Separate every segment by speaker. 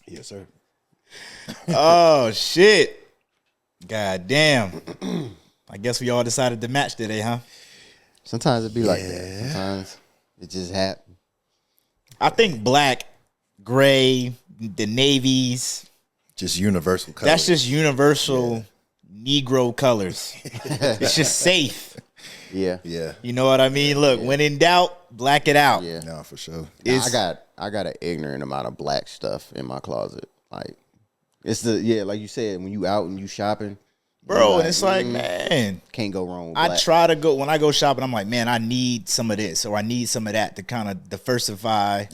Speaker 1: Yes, sir.
Speaker 2: Oh shit! God damn. I guess we all decided to match today, huh?
Speaker 3: Sometimes it be like that. Sometimes it just happens.
Speaker 2: I think black, gray, the navies.
Speaker 1: Just universal colors.
Speaker 2: That's just universal Negro colors. It's just safe.
Speaker 3: Yeah.
Speaker 1: Yeah.
Speaker 2: You know what I mean? Look, when in doubt, black it out.
Speaker 3: Yeah.
Speaker 1: No, for sure.
Speaker 3: Nah, I got an ignorant amount of black stuff in my closet. Like it's like you said, when you out and you shopping,
Speaker 2: Bro,
Speaker 3: like,
Speaker 2: it's like, man,
Speaker 3: can't go wrong with
Speaker 2: I
Speaker 3: black.
Speaker 2: try to go, when I go shopping, I'm like, man, I need some of this or I need some of that to kind of diversify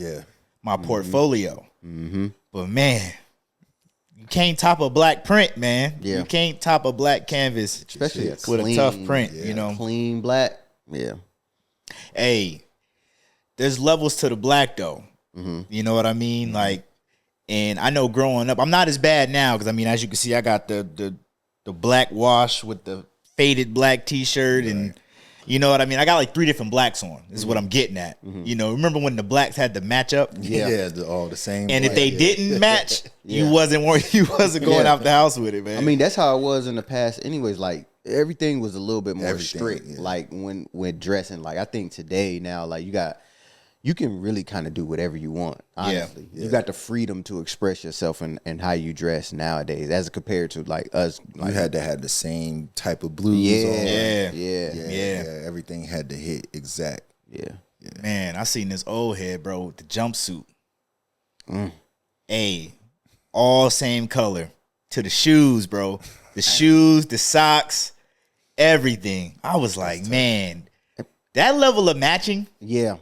Speaker 2: my portfolio. Mm-hmm. But man, you can't top a black print, man.
Speaker 3: Yeah.
Speaker 2: You can't top a black canvas,
Speaker 3: especially
Speaker 2: with a tough print, you know.
Speaker 3: Clean black. Yeah.
Speaker 2: Hey, there's levels to the black though. Mm-hmm. You know what I mean? Like, and I know growing up, I'm not as bad now because I mean, as you can see, I got the black wash with the faded black T-shirt, and you know what I mean. I got like 3 different blacks on. Is what I'm getting at. You know, remember when the blacks had to match up?
Speaker 1: Yeah, all the same.
Speaker 2: And if they didn't match, you wasn't going out the house with it, man.
Speaker 3: I mean, that's how it was in the past. Anyways, like everything was a little bit more strict.
Speaker 1: Yeah.
Speaker 3: Like when dressing. Like I think today now, like you can really kind of do whatever you want. Honestly, you got the freedom to express yourself and how you dress nowadays, as compared to like us. Like,
Speaker 1: you had to have the same type of blues on.
Speaker 2: Yeah.
Speaker 1: Everything had to hit exact.
Speaker 3: Yeah.
Speaker 2: Man, I seen this old head, bro, with the jumpsuit. Hey, all same color. To the shoes, bro. The shoes, the socks, everything. I was like, man, that level of matching.
Speaker 3: Yeah.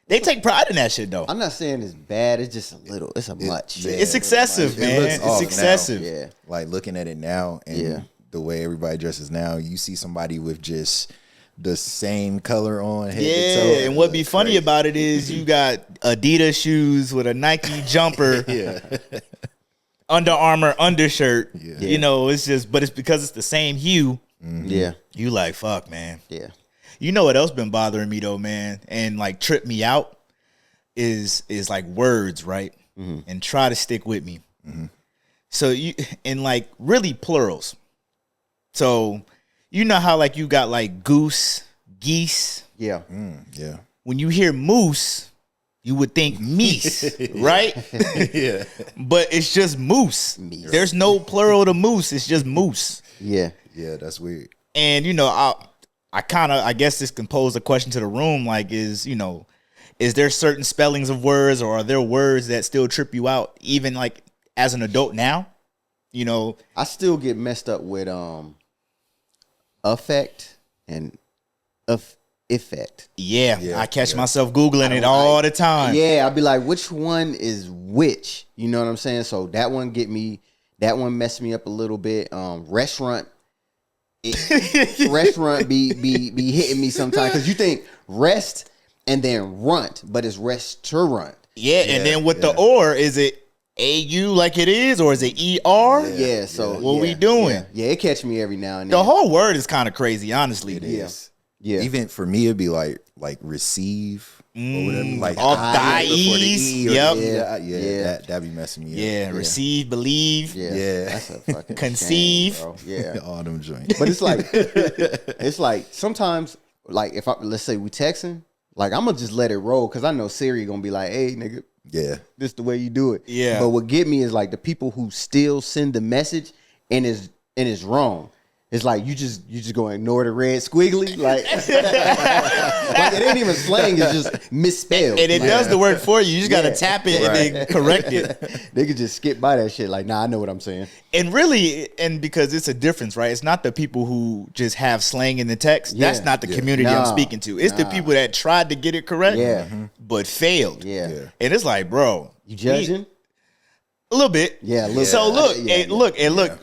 Speaker 2: They take pride in that shit, though.
Speaker 3: I'm not saying it's bad. It's just a little. It's a much.
Speaker 2: It's excessive, man. It's excessive.
Speaker 1: Now.
Speaker 3: Yeah.
Speaker 1: Like looking at it now and the way everybody dresses now, you see somebody with just the same color on head to toe.
Speaker 2: And what be funny about it is you got Adidas shoes with a Nike jumper, Under Armour undershirt. You know, it's just, but it's because it's the same hue.
Speaker 3: Yeah.
Speaker 2: You like, fuck, man.
Speaker 3: Yeah.
Speaker 2: You know what else been bothering me though, man, and like trip me out is like words, right? And try to stick with me. So you, and like really plurals. So you know how like you got like goose, geese.
Speaker 3: Yeah.
Speaker 1: Yeah.
Speaker 2: When you hear moose, you would think meese, right?
Speaker 1: Yeah.
Speaker 2: But it's just moose. There's no plural to moose. It's just moose.
Speaker 3: Yeah.
Speaker 1: Yeah, that's weird.
Speaker 2: And you know, I guess this can pose a question to the room, like, is there certain spellings of words, or are there words that still trip you out, even like as an adult now? You know,
Speaker 3: I still get messed up with affect and effect.
Speaker 2: Yeah, I catch myself Googling it all the time.
Speaker 3: Yeah, I'd be like, which one is which? You know what I'm saying? So that one messed me up a little bit. Restaurant be hitting me sometimes, because you think rest and then runt, but it's restaurant.
Speaker 2: Yeah, and then with the or, is it AU like it is, or is it ER?
Speaker 3: Yeah, so
Speaker 2: what we doing?
Speaker 3: Yeah, it catch me every now and then.
Speaker 2: The whole word is kind of crazy, honestly.
Speaker 1: It is.
Speaker 3: Yeah.
Speaker 1: Even for me, it'd be like receive or whatever. Like
Speaker 2: off the
Speaker 1: I before the
Speaker 2: E's.
Speaker 1: E or
Speaker 2: Yep.
Speaker 1: yeah. That'd be messing me up.
Speaker 2: Yeah, receive, believe,
Speaker 3: Yeah. That's a fucking
Speaker 2: conceive.
Speaker 3: shame, bro. Yeah.
Speaker 1: All them joints.
Speaker 3: But it's like sometimes, like if let's say we texting, like I'm gonna just let it roll, because I know Siri gonna be like, hey nigga,
Speaker 1: Yeah.
Speaker 3: this the way you do it.
Speaker 2: Yeah.
Speaker 3: But what get me is like the people who still send the message and is wrong. It's like you just gonna ignore the red squiggly, like, like it ain't even slang. It's just misspelled,
Speaker 2: And it
Speaker 3: like,
Speaker 2: does the work for you. You just gotta tap it and then correct it.
Speaker 3: They could just skip by that shit. Like, nah, I know what I'm saying.
Speaker 2: And really, and because it's a difference, right? It's not the people who just have slang in the text. That's not the community I'm speaking to. It's the people that tried to get it correct, but failed.
Speaker 3: Yeah.
Speaker 2: And it's like, bro,
Speaker 3: You judging?
Speaker 2: a little bit.
Speaker 3: Yeah, a little
Speaker 2: So
Speaker 3: bit.
Speaker 2: look,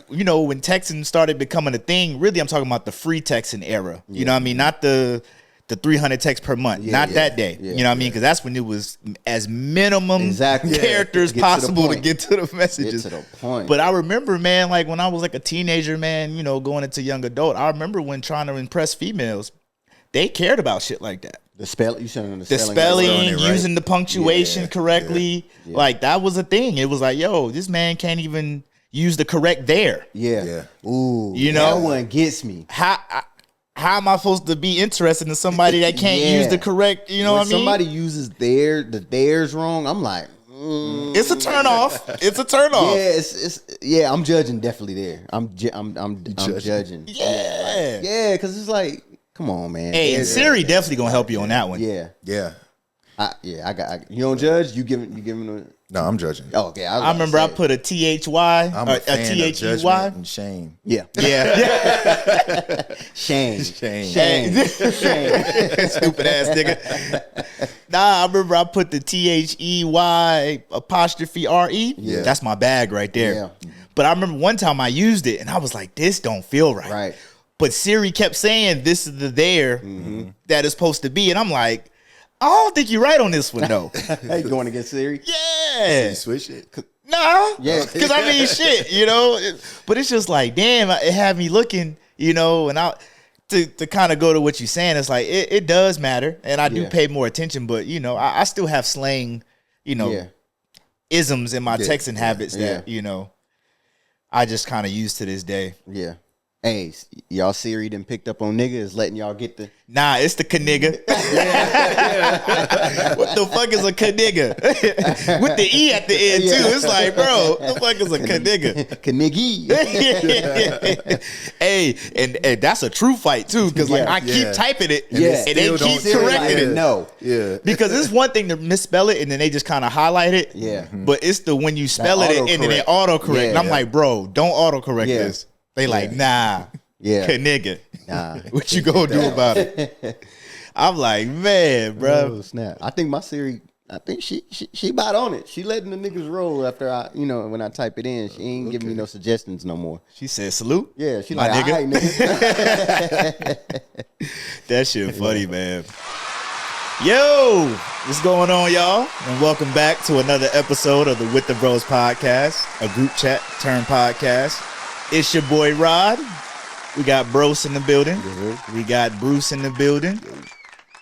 Speaker 2: you know, when texting started becoming a thing, really I'm talking about the free texting era. You know what I mean? Not the 300 texts per month. Not that day. You know what I mean? Because that's when it was as minimum characters possible to get to the messages.
Speaker 3: Get to the point.
Speaker 2: But I remember, man, like when I was like a teenager, man, you know, going into young adult, I remember when trying to impress females, they cared about shit like that.
Speaker 3: The spell, you saying
Speaker 2: The spelling,
Speaker 1: right.
Speaker 2: using the punctuation correctly,
Speaker 3: yeah.
Speaker 2: like that was a thing. It was like, yo, this man can't even use the correct there.
Speaker 3: Yeah. Ooh.
Speaker 2: You know?
Speaker 3: That one gets me.
Speaker 2: How am I supposed to be interested in somebody that can't use the correct? You know what I mean?
Speaker 3: Somebody uses the theirs wrong. I'm like,
Speaker 2: it's a turn off. It's a turn off.
Speaker 3: Yeah, I'm judging definitely there. I'm judging.
Speaker 2: Yeah,
Speaker 3: because it's like, come on, man.
Speaker 2: Hey, and Siri definitely gonna help you on that one.
Speaker 3: Yeah.
Speaker 1: Yeah.
Speaker 3: You don't judge. You giving a.
Speaker 1: No, I'm judging.
Speaker 3: Oh, okay.
Speaker 2: I remember I put a THY,
Speaker 1: I'm a fan of
Speaker 2: THEY.
Speaker 1: judgment and shame.
Speaker 3: Yeah. Shame.
Speaker 2: Stupid ass nigga. Nah, I remember I put the THEY apostrophe RE.
Speaker 3: Yeah.
Speaker 2: That's my bag right there.
Speaker 3: Yeah.
Speaker 2: But I remember one time I used it and I was like, this don't feel right.
Speaker 3: Right.
Speaker 2: But Siri kept saying this is the there that is supposed to be. And I'm like, I don't think you're right on this one, though.
Speaker 3: Hey, going against Siri?
Speaker 2: Yeah.
Speaker 1: You switch it?
Speaker 2: Nah.
Speaker 3: Yeah.
Speaker 2: Because I mean, shit, you know. But it's just like, damn, it had me looking, you know, and to kind of go to what you're saying, it's like, it does matter. And I do pay more attention, but, you know, I still have slang, you know, isms in my texting habits that, you know, I just kind of use to this day.
Speaker 3: Yeah. Hey, y'all Siri done picked up on nigga is letting y'all get the...
Speaker 2: Nah, it's the kanigga. What the fuck is a kanigga? With the E at the end, too. It's like, bro, what the fuck is a kanigga?
Speaker 3: Kaniggy.
Speaker 2: Hey, and that's a true fight, too, because like I keep typing it, and they keep correcting it.
Speaker 3: No.
Speaker 1: Yeah.
Speaker 2: Because it's one thing to misspell it, and then they just kind of highlight it.
Speaker 3: Yeah.
Speaker 2: But it's the when you spell it, and then they autocorrect.
Speaker 3: Yeah.
Speaker 2: And I'm like, bro, don't autocorrect this. They like, nah, nigga.
Speaker 3: Nah.
Speaker 2: What you gonna do about it? I'm like, man, bro.
Speaker 3: Oh, snap. I think my Siri, I think she about on it. She letting the niggas roll after when I type it in. She ain't giving me no suggestions no more.
Speaker 2: She said, salute.
Speaker 3: Yeah, she
Speaker 2: my
Speaker 3: like,
Speaker 2: nigga.
Speaker 3: all right, nigga.
Speaker 2: That shit funny, man. Yo, what's going on, y'all? And welcome back to another episode of the With the Brose podcast, a group chat turned podcast. It's your boy Rod. We got Brose in the building. We got Bruce in the building.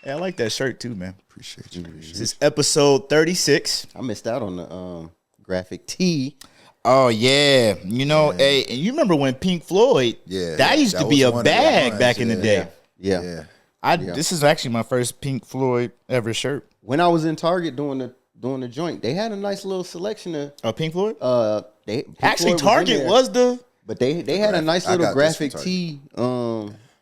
Speaker 2: Hey, I like that shirt too, man.
Speaker 1: Appreciate you.
Speaker 2: This is episode 36.
Speaker 3: I missed out on the graphic tee.
Speaker 2: Oh yeah, you know, hey, and you remember when Pink Floyd?
Speaker 1: Yeah,
Speaker 2: that used to be a bag back in the day.
Speaker 3: Yeah.
Speaker 2: This is actually my first Pink Floyd ever shirt.
Speaker 3: When I was in Target doing the joint, they had a nice little selection of
Speaker 2: Pink Floyd.
Speaker 3: Pink Floyd
Speaker 2: Target was the.
Speaker 3: But they had a nice little graphic tee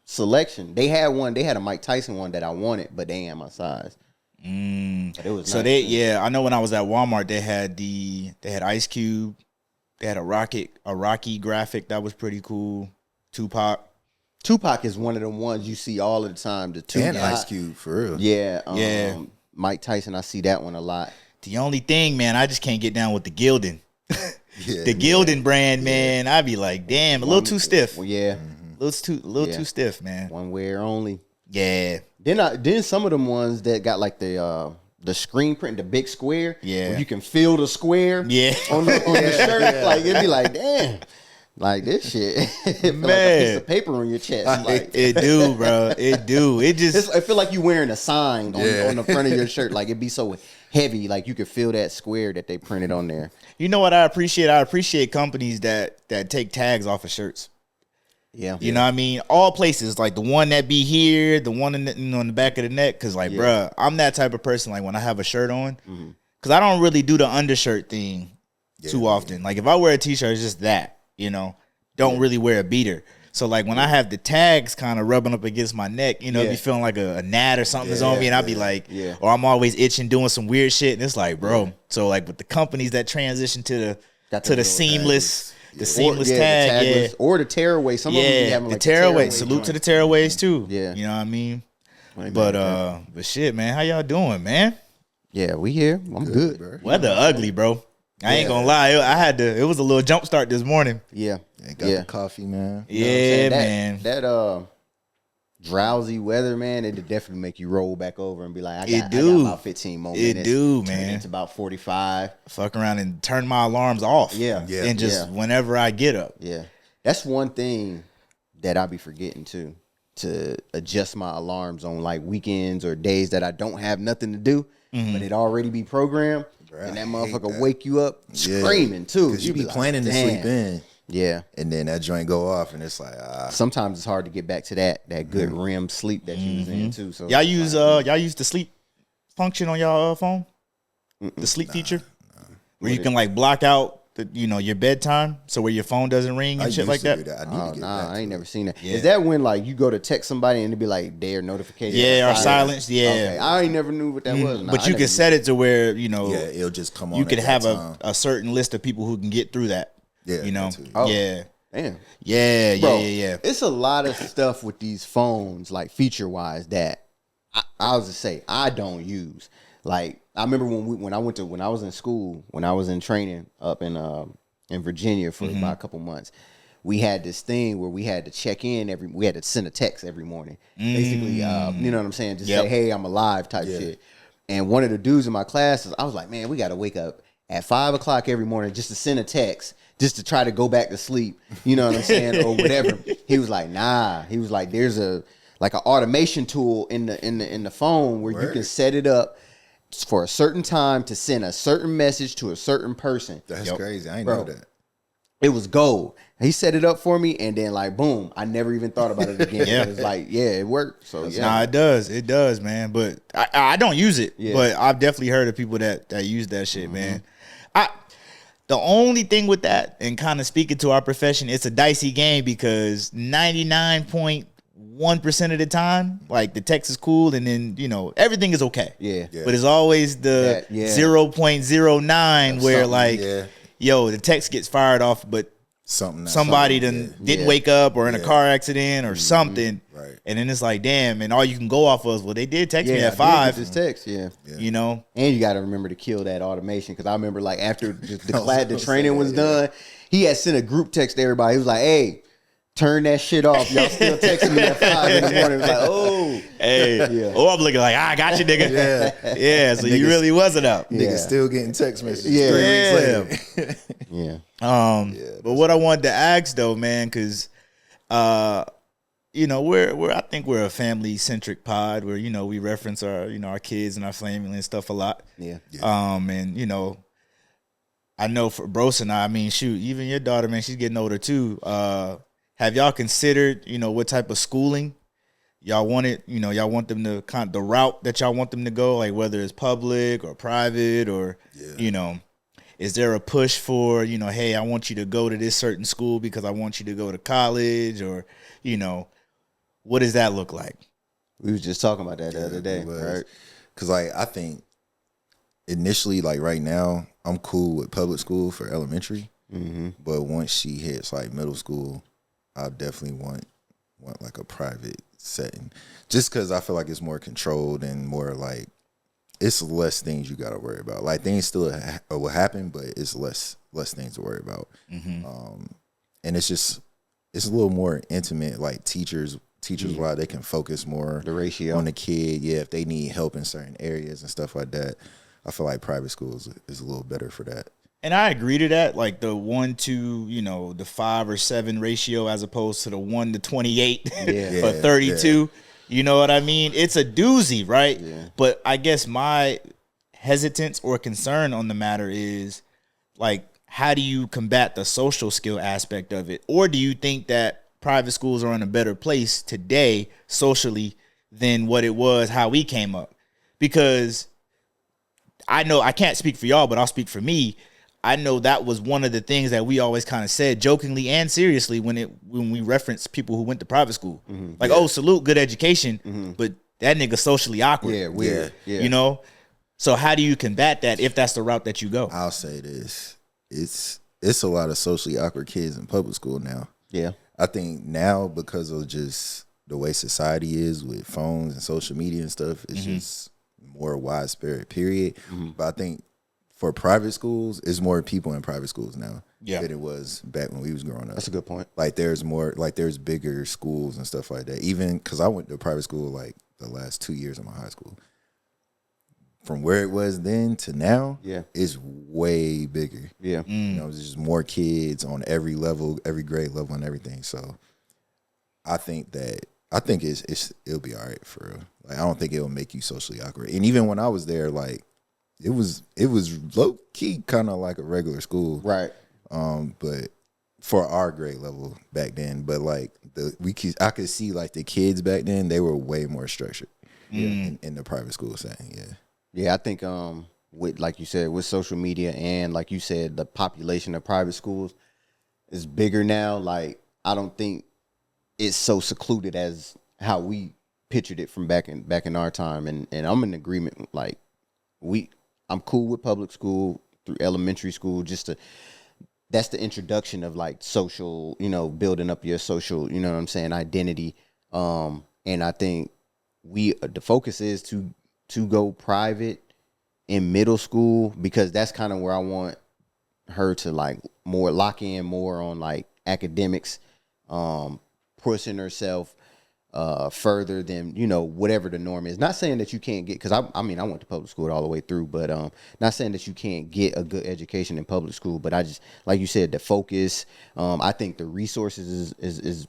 Speaker 3: selection. They had one. They had a Mike Tyson one that I wanted, but they ain't had my size. But it was
Speaker 2: so
Speaker 3: nice.
Speaker 2: I know when I was at Walmart, they had Ice Cube, they had a Rocky graphic that was pretty cool. Tupac
Speaker 3: is one of them ones you see all of the time. The Tupac
Speaker 1: and Ice Cube for real.
Speaker 3: Yeah. Mike Tyson, I see that one a lot.
Speaker 2: The only thing, man, I just can't get down with the Gildan. The Gildan brand, man, I'd be like, damn, a little too stiff.
Speaker 3: Well, yeah.
Speaker 2: A little too stiff, man.
Speaker 3: One wear only.
Speaker 2: Yeah.
Speaker 3: Then some of them ones that got like the screen print, the big square.
Speaker 2: Yeah.
Speaker 3: Where you can feel the square.
Speaker 2: Yeah.
Speaker 3: On the shirt. Like it'd be like, damn. Like this shit. It feel like a piece of paper on your chest. Like
Speaker 2: it do, bro. It do. It just
Speaker 3: I feel like you wearing a sign on the front of your shirt. Like it'd be so heavy, like you could feel that square that they printed on there.
Speaker 2: You know what I appreciate? I appreciate companies that take tags off of shirts.
Speaker 3: Yeah.
Speaker 2: You know what I mean? All places, like the one that be here, the one on the back of the neck. Cause like, bruh, I'm that type of person. Like when I have a shirt on, cause I don't really do the undershirt thing too often. Like if I wear a t-shirt, it's just that, you know, don't really wear a beater. So like when I have the tags kind of rubbing up against my neck, you know, be feeling like a gnat or something is on me, and I'll be like, or I'm always itching doing some weird shit, and it's like, bro. So like with the companies that transition to the seamless. The seamless tag,
Speaker 3: or the tearaway. Some of them be having like
Speaker 2: the tearaway. Salute to the tearaways too.
Speaker 3: Yeah,
Speaker 2: you know what I mean. But shit, man, how y'all doing, man?
Speaker 3: Yeah, we here. I'm good. Bro.
Speaker 2: Weather ugly, bro. I ain't gonna lie. It was a little jump start this morning.
Speaker 3: Yeah,
Speaker 1: got the coffee, man.
Speaker 2: Yeah, man.
Speaker 3: That drowsy weather, man, it'd definitely make you roll back over and be like, I got about 15 more minutes.
Speaker 2: It do, man.
Speaker 3: It's about 45.
Speaker 2: Fuck around and turn my alarms off.
Speaker 3: Yeah.
Speaker 2: And just whenever I get up.
Speaker 3: Yeah. That's one thing that I be forgetting too. to adjust my alarms on like weekends or days that I don't have nothing to do, but it already be programmed.
Speaker 1: Bruh,
Speaker 3: And that
Speaker 1: I
Speaker 3: motherfucker
Speaker 1: hate that.
Speaker 3: wake you up screaming too.
Speaker 1: Because you be
Speaker 3: like,
Speaker 1: planning to
Speaker 3: "Damn."
Speaker 1: sleep in.
Speaker 3: Yeah.
Speaker 1: And then that joint go off, and it's like,
Speaker 3: Sometimes it's hard to get back to that good REM sleep that you was in too. So
Speaker 2: Y'all use the sleep function on y'all phone? The sleep feature? Where you can like block out your bedtime, so where your phone doesn't ring and shit like that.
Speaker 1: I need to get back
Speaker 3: I ain't
Speaker 1: to
Speaker 3: never
Speaker 1: it.
Speaker 3: seen that.
Speaker 2: Yeah.
Speaker 3: Is that when like you go to text somebody and it be like their notification?
Speaker 2: Yeah, or silenced. Yeah.
Speaker 3: Okay. I ain't never knew what that was. Nah,
Speaker 2: But
Speaker 3: I
Speaker 2: you
Speaker 3: never
Speaker 2: can
Speaker 3: knew.
Speaker 2: set it to where
Speaker 1: Yeah, it'll just come on.
Speaker 2: you can
Speaker 1: at
Speaker 2: have
Speaker 1: that time.
Speaker 2: a certain list of people who can get through that.
Speaker 1: Yeah,
Speaker 2: You know.
Speaker 1: that too.
Speaker 3: Oh.
Speaker 2: Yeah.
Speaker 3: Damn.
Speaker 2: Yeah.
Speaker 3: Bro,
Speaker 2: Yeah.
Speaker 3: It's a lot of stuff with these phones, like feature wise, that I was to say I don't use. Like I remember when I was in school, when I was in training up in Virginia for about a couple months, we had this thing where we had to check in we had to send a text every morning. Basically, you know what I'm saying? Just say, hey, I'm alive type shit. And one of the dudes in my classes, I was like, man, we got to wake up at 5 o'clock every morning just to send a text, just to try to go back to sleep. You know what I'm saying? Or whatever. He was like, nah. He was like, there's an automation tool in the phone where you can set it up for a certain time to send a certain message to a certain person.
Speaker 1: That's crazy. I ain't know that.
Speaker 3: It was gold. He set it up for me, and then like boom, I never even thought about it again. It was like, it worked. So yeah,
Speaker 2: Nah, it does, man. But I don't use it.
Speaker 3: Yeah.
Speaker 2: But I've definitely heard of people that use that shit, man. The only thing with that, and kind of speaking to our profession, it's a dicey game because 99.1% of the time, like the text is cool, and then everything is okay.
Speaker 3: Yeah.
Speaker 2: But it's always the 0.09 where like, the text gets fired off, but somebody didn't wake up or in a car accident or something,
Speaker 1: right?
Speaker 2: And then it's like, damn, and all you can go off of is, well, they did text me at
Speaker 3: I
Speaker 2: 5.
Speaker 3: did get this text,
Speaker 2: And
Speaker 3: you got to remember to kill that automation, because I remember like after the training was done, he had sent a group text to everybody. He was like, hey, turn that shit off. Y'all still texting me at 5 in the morning. It was like, oh.
Speaker 2: Hey. Oh, I'm looking like, I got you, nigga. Yeah, so you really wasn't up.
Speaker 1: Niggas still getting text messages 3 weeks later.
Speaker 2: But what I wanted to ask though, man, because I think we're a family centric pod where we reference our our kids and our family and stuff a lot. And I know for Brose and I mean, shoot, even your daughter, man, she's getting older too. Have y'all considered what type of schooling y'all wanted? Y'all want them to kind of the route that y'all want them to go, like whether it's public or private or is there a push for, hey, I want you to go to this certain school because I want you to go to college, or, what does that look like?
Speaker 3: We was just talking about that the other day, right?
Speaker 1: Because I think initially, like right now, I'm cool with public school for elementary, but once she hits like middle school, I definitely want like a private setting, just because I feel like it's more controlled and more like it's less things you got to worry about. Like things still will happen, but it's less things to worry about. And it's a little more intimate. Like teachers why they can focus more
Speaker 3: the ratio
Speaker 1: on the kid. Yeah, if they need help in certain areas and stuff like that, I feel like private schools is a little better for that.
Speaker 2: And I agree to that, like the 1 to the 5 or 7 ratio as opposed to the 1 to 28 or 32. Yeah. You know what I mean? It's a doozy, right? Yeah. But I guess my hesitance or concern on the matter is like, how do you combat the social skill aspect of it? Or do you think that private schools are in a better place today socially than what it was how we came up? Because I know I can't speak for y'all, but I'll speak for me. I know that was one of the things that we always kind of said jokingly and seriously when we reference people who went to private school. Like, oh, salute, good education, but that nigga socially awkward.
Speaker 3: Yeah, weird.
Speaker 2: Yeah. So how do you combat that if that's the route that you go?
Speaker 1: I'll say this. It's a lot of socially awkward kids in public school now.
Speaker 3: Yeah.
Speaker 1: I think now because of just the way society is with phones and social media and stuff, it's just more widespread, period. But I think for private schools, it's more people in private schools now than it was back when we was growing up.
Speaker 3: That's a good point.
Speaker 1: Like there's bigger schools and stuff like that. Even because I went to private school like the last 2 years of my high school. From where it was then to now, it's way bigger. Yeah. There's just more kids on every level, every grade level and everything. So I think I think it'll be all right for real. Like I don't think it'll make you socially awkward. And even when I was there, like it was low key kind of like a regular school,
Speaker 3: right?
Speaker 1: But for our grade level back then, but like I could see like the kids back then, they were way more structured in the private school setting.
Speaker 3: Yeah, I think with like you said, with social media and like you said, the population of private schools is bigger now. Like I don't think it's so secluded as how we pictured it from back in our time. And I'm in agreement. Like I'm cool with public school through elementary school. That's the introduction of like social, building up your social, you know what I'm saying, identity. And I think the focus is to go private in middle school, because that's kind of where I want her to like more lock in more on like academics, pushing herself further than whatever the norm is. Not saying that you can't get, because I mean I went to public school all the way through, but not saying that you can't get a good education in public school. But I just, like you said, the focus. I think the resources is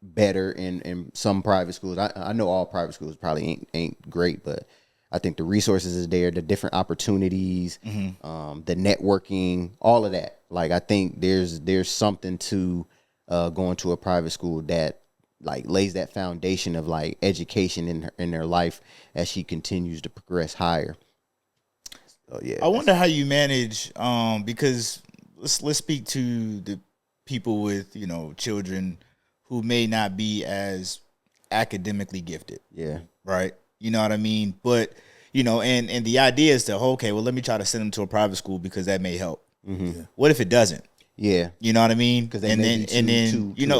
Speaker 3: better in some private schools. I know all private schools probably ain't great, but I think the resources is there, the different opportunities, the networking, all of that. Like I think there's something to going to a private school that like lays that foundation of like education in their life as she continues to progress higher. So yeah,
Speaker 2: I wonder how you manage because let's speak to the people with children who may not be as academically gifted.
Speaker 3: Yeah.
Speaker 2: Right. You know what I mean? But and the idea is to, okay, well, let me try to send them to a private school because that may help.
Speaker 3: Mm-hmm. Yeah.
Speaker 2: What if it doesn't?
Speaker 3: Yeah.
Speaker 2: You know what I mean?
Speaker 3: Because
Speaker 2: then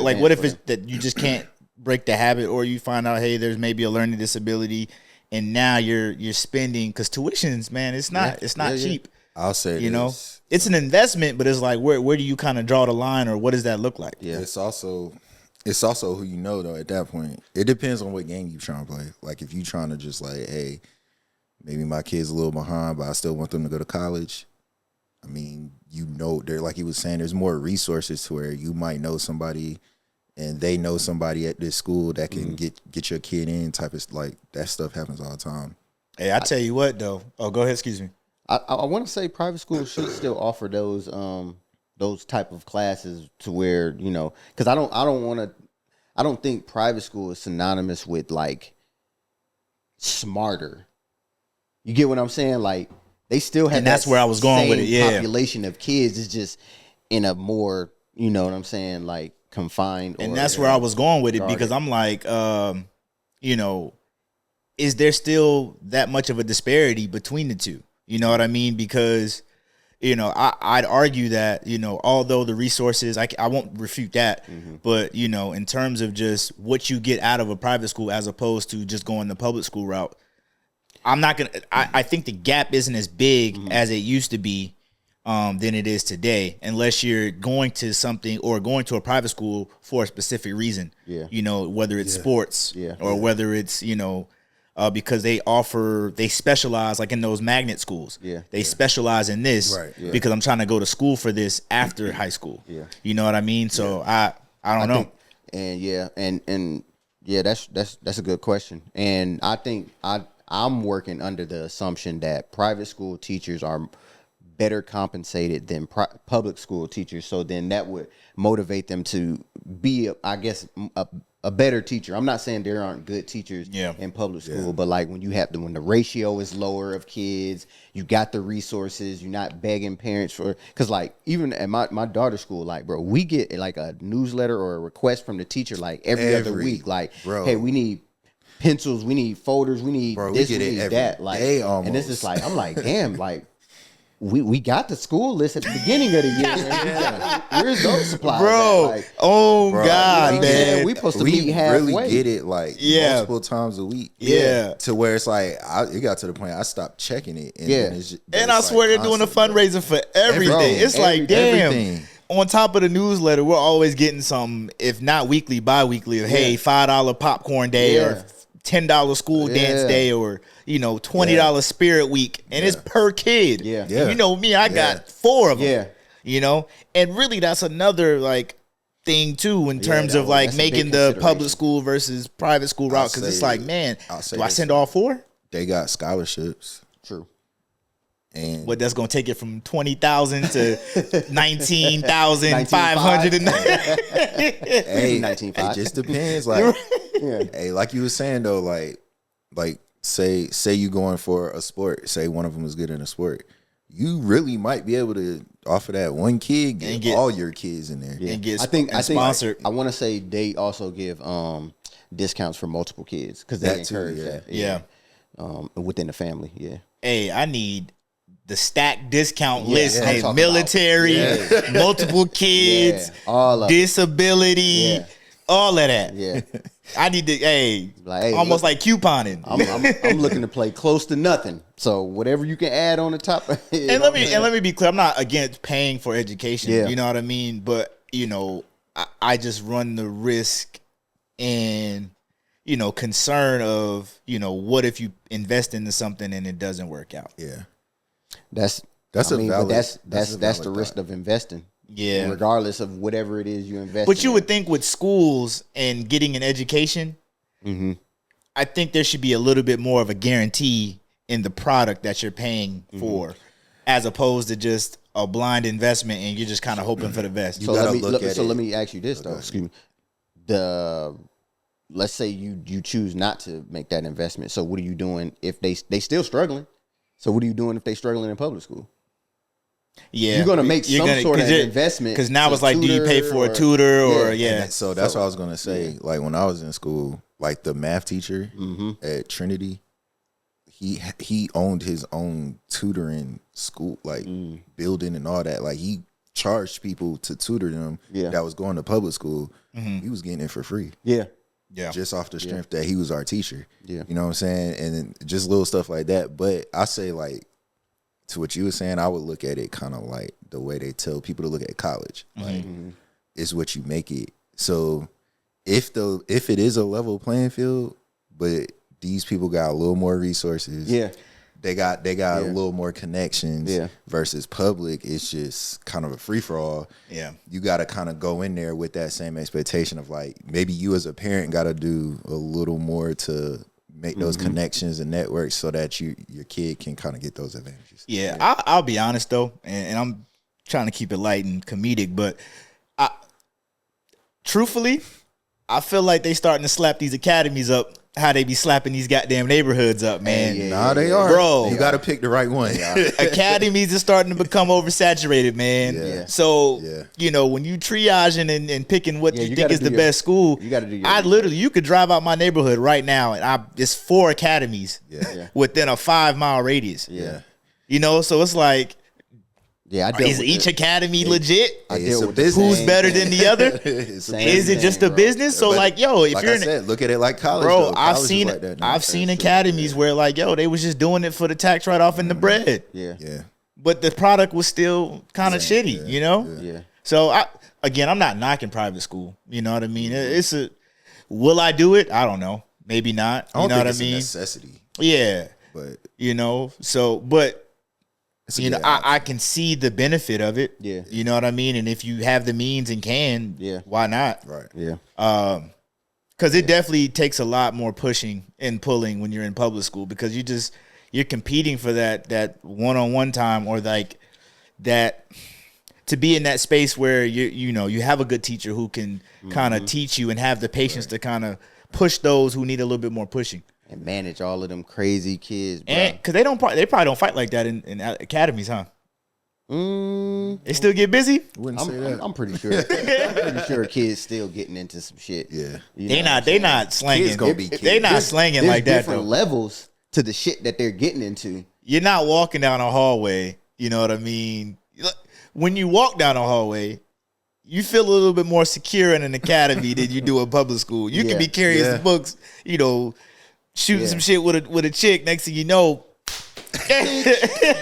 Speaker 2: like what if it's that you just can't break the habit, or you find out, hey, there's maybe a learning disability, and now you're spending, because tuitions, man, it's not cheap.
Speaker 1: I'll say
Speaker 2: it's an investment, but it's like where do you kind of draw the line, or what does that look like?
Speaker 1: Yeah, it's also who though at that point. It depends on what game you're trying to play. Like if you're trying to just like, hey, maybe my kid's a little behind, but I still want them to go to college. I mean, there, like he was saying, there's more resources to where you might know somebody and they know somebody at this school that can get your kid in, type of, like, that stuff happens all the time.
Speaker 2: Hey, I tell you what though. Oh, go ahead, excuse me.
Speaker 3: I want to say private schools should still offer those type of classes to where, because I don't think private school is synonymous with like smarter. You get what I'm saying? Like they still have,
Speaker 2: and that's where I was going with it. Yeah,
Speaker 3: population of kids is just in a more, you know what I'm saying, like confined.
Speaker 2: And that's where I was going with it, because I'm like, is there still that much of a disparity between the two? You know what I mean? Because I'd argue that, although the resources, I won't refute that, but, in terms of just what you get out of a private school as opposed to just going the public school route, I think the gap isn't as big as it used to be than it is today, unless you're going to something or going to a private school for a specific reason.
Speaker 3: Yeah.
Speaker 2: Whether it's sports or whether it's, because they specialize like in those magnet schools.
Speaker 3: Yeah.
Speaker 2: They specialize in this because I'm trying to go to school for this after high school.
Speaker 3: Yeah.
Speaker 2: You know what I mean? So I don't know.
Speaker 3: That's a good question. And I think I'm working under the assumption that private school teachers are better compensated than public school teachers. So then that would motivate them to be, a better teacher. I'm not saying there aren't good teachers in public school, but like when the ratio is lower of kids, you got the resources, you're not begging parents for, because like even at my daughter's school, like, bro, we get like a newsletter or a request from the teacher like every other week, like, bro, hey, we need pencils, we need folders, we need this, we need that, like, and it's just like, I'm like, damn, like, we got the school list at the beginning of the year. Where's those supplies,
Speaker 2: bro?
Speaker 3: Like,
Speaker 2: God, man,
Speaker 3: we supposed to meet halfway.
Speaker 1: Really get it like multiple times a week. To where it's like it got to the point I stopped checking it. And
Speaker 2: I swear they're doing a fundraiser for everything. It's like, damn. Everything. On top of the newsletter, we're always getting something, if not weekly, bi-weekly. Hey, $5 popcorn day or $10 school dance day, or $20 spirit week, and it's per kid. You know me, I got 4 of them. And really, that's another, like, thing too in terms
Speaker 1: that
Speaker 2: of like
Speaker 3: that's a big
Speaker 2: making the public
Speaker 3: consideration.
Speaker 2: school versus private school route, because it's like, man, do I send all 4?
Speaker 1: They got scholarships.
Speaker 3: True.
Speaker 1: And
Speaker 2: What, that's gonna take it from 20,000 to 19,500.
Speaker 1: hey,
Speaker 3: 19.5.
Speaker 1: it just depends. Like,
Speaker 3: Yeah.
Speaker 1: hey, like you were saying though, like say you going for a sport. Say one of them is good in a sport. You really might be able to offer that one kid, get all your kids in there.
Speaker 2: And get
Speaker 3: I think
Speaker 2: sponsored.
Speaker 3: I want to say they also give discounts for multiple kids because they
Speaker 1: That too,
Speaker 3: encourage
Speaker 1: yeah.
Speaker 3: that.
Speaker 2: Yeah.
Speaker 3: Within the family. Yeah.
Speaker 2: Hey, I need the stack discount
Speaker 3: Yeah,
Speaker 2: list.
Speaker 3: yeah, I'm
Speaker 2: Hey,
Speaker 3: talking
Speaker 2: military, multiple kids,
Speaker 3: Yeah, all of it.
Speaker 2: disability,
Speaker 3: Yeah.
Speaker 2: all of that.
Speaker 3: Yeah.
Speaker 2: I need to, hey,
Speaker 3: Like, hey,
Speaker 2: almost
Speaker 3: look,
Speaker 2: like couponing.
Speaker 3: I'm looking to play close to nothing. So whatever you can add on the top.
Speaker 2: And let me be clear. I'm not against paying for education.
Speaker 3: Yeah.
Speaker 2: You know what I mean? But I just run the risk and concern of what if you invest into something and it doesn't work out.
Speaker 1: Yeah.
Speaker 3: That's
Speaker 1: That's
Speaker 3: I
Speaker 1: a
Speaker 3: mean,
Speaker 1: valid-
Speaker 3: but
Speaker 1: that's a
Speaker 3: that's the
Speaker 1: valid
Speaker 3: risk
Speaker 1: thought.
Speaker 3: of investing.
Speaker 2: Yeah.
Speaker 3: Regardless of whatever it is you invest.
Speaker 2: But you
Speaker 3: in.
Speaker 2: would think with schools and getting an education, I think there should be a little bit more of a guarantee in the product that you're paying for, as opposed to just a blind investment and you're just kind of hoping for the best.
Speaker 1: You gotta look at
Speaker 3: so
Speaker 1: it.
Speaker 3: let me ask you this though. Excuse me. Let's say you choose not to make that investment. So what are you doing if they still struggling? So what are you doing if they struggling in public school?
Speaker 2: Yeah,
Speaker 3: You're gonna make some sort of investment
Speaker 2: because now
Speaker 3: to
Speaker 2: it's like, do you pay
Speaker 3: tutor
Speaker 2: for a
Speaker 3: or-
Speaker 2: tutor or
Speaker 3: Yeah.
Speaker 1: So that's what I was gonna say. Like when I was in school, like the math teacher at Trinity, he owned his own tutoring school, like building and all that. Like he charged people to tutor them that was going to public school. He was getting it for free.
Speaker 3: Yeah.
Speaker 2: Yeah,
Speaker 1: Just off the strength that he was our teacher.
Speaker 3: Yeah.
Speaker 1: You know what I'm saying? And then just little stuff like that. But I say, like, to what you were saying, I would look at it kind of like the way they tell people to look at college. Like, it's what you make it. So if it is a level playing field, but these people got a little more resources.
Speaker 3: Yeah.
Speaker 1: They got a little more connections.
Speaker 3: Yeah.
Speaker 1: Versus public, it's just kind of a free for all.
Speaker 2: Yeah.
Speaker 1: You got to kind of go in there with that same expectation of like maybe you as a parent got to do a little more to make those connections and networks so that your kid can kind of get those advantages.
Speaker 2: Yeah, I'll be honest though, and I'm trying to keep it light and comedic, but truthfully, I feel like they starting to slap these academies up how they be slapping these goddamn neighborhoods up, man.
Speaker 1: Nah, they are.
Speaker 2: Bro.
Speaker 1: You got to pick the right one.
Speaker 2: Academies are starting to become oversaturated, man.
Speaker 1: Yeah.
Speaker 2: So,
Speaker 1: Yeah.
Speaker 2: When you triaging and picking what you think
Speaker 3: gotta
Speaker 2: is
Speaker 3: do
Speaker 2: the
Speaker 3: your-
Speaker 2: best school,
Speaker 3: you gotta do your
Speaker 2: you could drive out my neighborhood right now and it's 4 academies within a 5-mile radius.
Speaker 3: Yeah.
Speaker 2: So it's like,
Speaker 3: Yeah. I dealt
Speaker 2: is
Speaker 3: with
Speaker 2: each
Speaker 3: it.
Speaker 2: academy legit?
Speaker 3: I
Speaker 1: It's
Speaker 3: deal
Speaker 1: a
Speaker 3: with the
Speaker 1: business.
Speaker 2: Who's
Speaker 3: same
Speaker 2: better
Speaker 3: thing.
Speaker 2: than the other?
Speaker 1: It's a
Speaker 2: Is it just a
Speaker 3: bro.
Speaker 2: business? So
Speaker 1: But
Speaker 2: if
Speaker 1: like
Speaker 2: you're
Speaker 1: I
Speaker 2: in
Speaker 1: said, look at it like college.
Speaker 2: bro,
Speaker 1: though.
Speaker 2: I've
Speaker 1: College is
Speaker 2: seen
Speaker 1: like that now.
Speaker 2: I've seen academies where like, they was just doing it for the tax write off and the bread.
Speaker 3: Yeah.
Speaker 1: Yeah.
Speaker 2: But the product was still kind of shitty,
Speaker 3: Yeah.
Speaker 2: So I'm not knocking private school. You know what I mean? Will I do it? I don't know. Maybe not.
Speaker 1: I
Speaker 2: You
Speaker 1: don't
Speaker 2: know
Speaker 1: think
Speaker 2: what I
Speaker 1: it's a
Speaker 2: mean?
Speaker 1: necessity,
Speaker 2: Yeah.
Speaker 1: but
Speaker 2: But
Speaker 1: it's a good
Speaker 2: I can see the benefit of it.
Speaker 3: Yeah.
Speaker 2: You know what I mean? And if you have the means and can, why not?
Speaker 1: right.
Speaker 3: Yeah.
Speaker 2: Because it definitely takes a lot more pushing and pulling when you're in public school because you're competing for that one-on-one time or like that to be in that space where you have a good teacher who can kind of teach you and have the patience to kind of push those who need a little bit more pushing.
Speaker 3: And manage all of them crazy kids, bro.
Speaker 2: And because they probably don't fight like that in academies, huh? They still get busy.
Speaker 1: Wouldn't say that.
Speaker 3: I'm pretty sure. I'm pretty sure kids still getting into some shit.
Speaker 1: Yeah.
Speaker 3: You
Speaker 2: They
Speaker 3: know what I'm
Speaker 2: they
Speaker 3: saying?
Speaker 2: not slanging.
Speaker 1: Kids gonna be
Speaker 2: They
Speaker 1: kids.
Speaker 2: not slanging
Speaker 3: There's
Speaker 2: like that
Speaker 3: different
Speaker 2: though.
Speaker 3: levels to the shit that they're getting into.
Speaker 2: You're not walking down a hallway. You know what I mean? When you walk down a hallway, you feel a little bit more secure in an academy than you do in public school. You can be carrying
Speaker 1: Yeah.
Speaker 2: some books, shooting some shit with a chick. Next thing you know,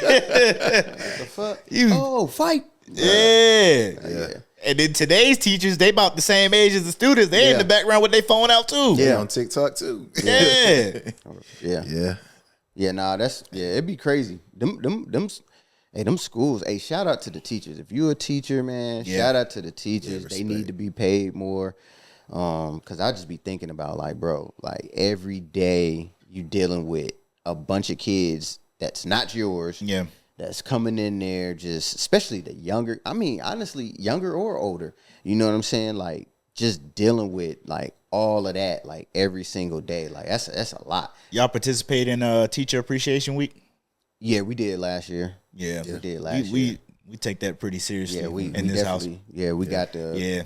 Speaker 3: The fuck? Fight.
Speaker 2: yeah. And then today's teachers, they about the same age as the students. They in the background with their phone out too.
Speaker 1: Yeah, on TikTok too.
Speaker 2: Yeah.
Speaker 3: Yeah.
Speaker 1: Yeah.
Speaker 3: Yeah, nah, it'd be crazy. Them Hey, them schools. Hey, shout out to the teachers. If you're a teacher, man, shout out to the teachers. They need to be paid more. Cause I just be thinking about like, bro, like every day you dealing with a bunch of kids that's not yours.
Speaker 2: Yeah.
Speaker 3: That's coming in there, just especially the younger. I mean, honestly, younger or older. You know what I'm saying? Like just dealing with like all of that, like every single day. Like that's a lot.
Speaker 2: Y'all participate in Teacher Appreciation Week?
Speaker 3: Yeah, we did last year.
Speaker 2: Yeah,
Speaker 3: we did last year.
Speaker 2: We take that pretty seriously.
Speaker 3: Yeah, we
Speaker 2: in this house.
Speaker 3: Yeah, we got the.
Speaker 2: Yeah.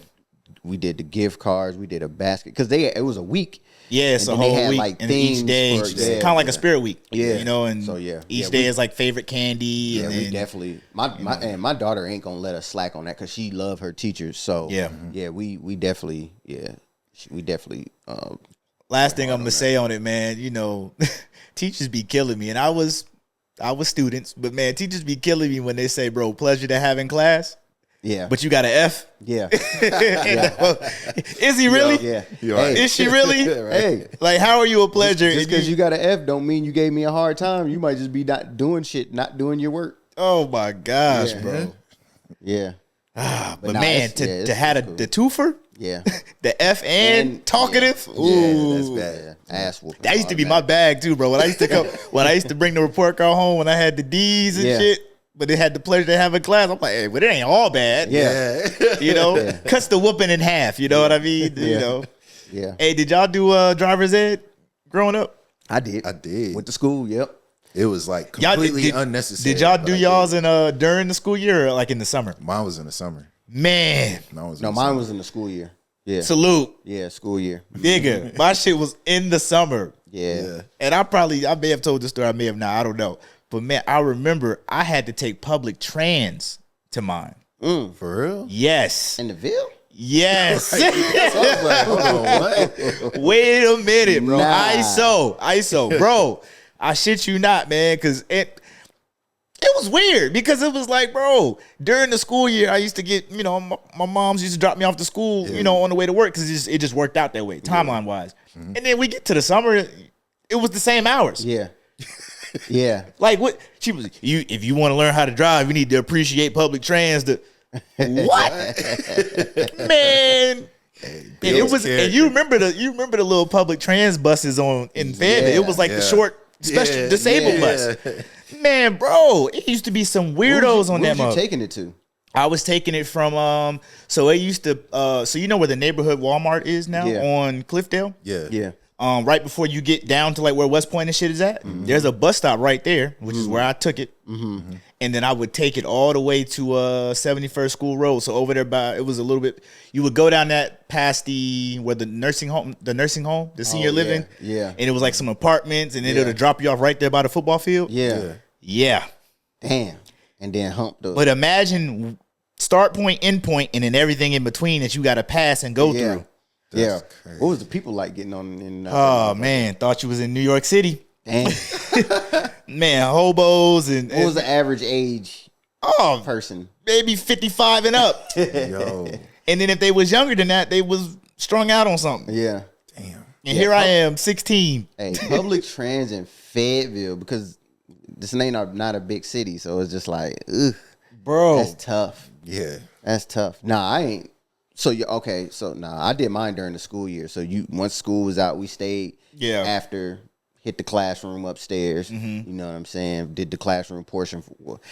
Speaker 3: We did the gift cards. We did a basket because it was a week.
Speaker 2: Yeah, it's a whole week, and each day it's kind of like a spirit week.
Speaker 3: Yeah,
Speaker 2: you know, and
Speaker 3: so
Speaker 2: each day is like favorite candy.
Speaker 3: Yeah,
Speaker 2: and
Speaker 3: we definitely. My daughter ain't gonna let us slack on that because she love her teachers. So yeah, we definitely we definitely.
Speaker 2: Last thing I'm gonna say on it, man. You know, teachers be killing me, and I was students, but man, teachers be killing me when they say, "Bro, pleasure to have in class."
Speaker 3: Yeah,
Speaker 2: but you got an F.
Speaker 3: Yeah.
Speaker 2: Is he really?
Speaker 3: Yeah.
Speaker 2: Hey. Is she really?
Speaker 3: Hey,
Speaker 2: like, how are you a pleasure?
Speaker 3: Just because you got an F don't mean you gave me a hard time. You might just be not doing shit, not doing your work.
Speaker 2: Oh my gosh, bro.
Speaker 3: Yeah.
Speaker 2: But man, to have the twofer, the F and talkative, ooh,
Speaker 3: that's bad. Ass whooping.
Speaker 2: That used to be my bag too, bro. When I used to bring the report card home, when I had the D's and shit. But it had the pleasure to have in class. I'm like, hey, but it ain't all bad.
Speaker 3: Yeah.
Speaker 2: You know, cuts the whooping in half. You know what I mean?
Speaker 3: Yeah.
Speaker 2: You know.
Speaker 3: Yeah.
Speaker 2: Hey, did y'all do driver's ed growing up?
Speaker 3: I did. Went to school. Yep.
Speaker 1: It was like completely unnecessary.
Speaker 2: Did y'all do y'all's during the school year or like in the summer?
Speaker 1: Mine was in the summer.
Speaker 2: Man.
Speaker 3: Mine was in the school year. Yeah.
Speaker 2: Salute.
Speaker 3: Yeah, school year.
Speaker 2: Nigga, my shit was in the summer.
Speaker 3: Yeah.
Speaker 2: And I may have told this story, I may have not, I don't know. But man, I remember I had to take public trans to mine.
Speaker 1: For real?
Speaker 2: Yes.
Speaker 3: In the Ville?
Speaker 2: Yes.
Speaker 1: I was like, hold on, what?
Speaker 2: Wait a minute, bro.
Speaker 3: Nah.
Speaker 2: ISO. Bro, I shit you not, man, because it was weird because it was like, bro, during the school year, I used to get, you know, my moms used to drop me off to school, you know, on the way to work because it just worked out that way, timeline-wise. Mm-hmm. And then we get to the summer, it was the same hours.
Speaker 3: Yeah. Yeah.
Speaker 2: Like what she was if you want to learn how to drive, you need to appreciate public trans to what? Man. And it was and you remember the little public trans buses in Fayetteville. It was like the short special disabled bus. Man, bro, it used to be some weirdos on that.
Speaker 3: Where was you taking it to?
Speaker 2: I was taking it from so it used to so you know where the neighborhood Walmart is now on Cliffdale?
Speaker 3: Yeah.
Speaker 2: Right before you get down to like where West Point and shit is at, there's a bus stop right there, which is where I took it. And then I would take it all the way to 71st School Road. So over there it was a little bit, you would go down that past the nursing home, the senior living.
Speaker 3: Yeah.
Speaker 2: And it was like some apartments and then it'll drop you off right there by the football field. Yeah.
Speaker 3: Damn. And then hump those.
Speaker 2: But imagine start point, end point, and then everything in between that you got to pass and go through.
Speaker 3: That's crazy. What was the people like getting on in
Speaker 2: oh man, thought you was in New York City.
Speaker 3: Dang.
Speaker 2: Man, hobos and
Speaker 3: what was the average age person?
Speaker 2: Maybe 55 and up.
Speaker 1: Yo.
Speaker 2: And then if they was younger than that, they was strung out on something.
Speaker 3: Yeah.
Speaker 1: Damn.
Speaker 2: And here I am, 16.
Speaker 3: Hey, public trans in Fayetteville, because this ain't not a big city, so it's just like, ugh.
Speaker 2: Bro.
Speaker 3: That's tough.
Speaker 1: Yeah.
Speaker 3: That's tough. Nah, I ain't. So you okay? So I did mine during the school year. So once school was out, we stayed.
Speaker 2: Yeah.
Speaker 3: After hit the classroom upstairs. You know what I'm saying? Did the classroom portion.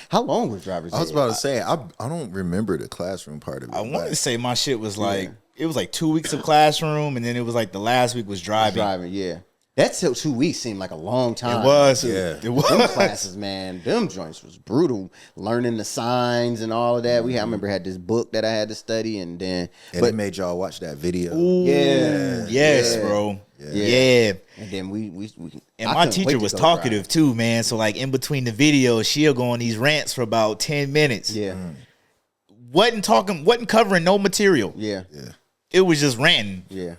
Speaker 3: How long was driver's ed?
Speaker 1: I was about to say I don't remember the classroom part of it.
Speaker 2: I want to say my shit was like it was like 2 weeks of classroom, and then it was like the last week was driving.
Speaker 3: Yeah. That 2 weeks seemed like a long time.
Speaker 2: It was.
Speaker 1: Yeah.
Speaker 2: It was.
Speaker 3: Them classes, man, them joints was brutal. Learning the signs and all of that. I remember had this book that I had to study, and then
Speaker 1: they made y'all watch that video.
Speaker 2: Ooh, yes, bro. Yeah.
Speaker 3: And then we
Speaker 2: and my teacher was talkative too, man. So like in between the videos, she'll go on these rants for about 10 minutes.
Speaker 3: Yeah.
Speaker 2: Wasn't covering no material.
Speaker 3: Yeah.
Speaker 2: It was just ranting.
Speaker 3: Yeah.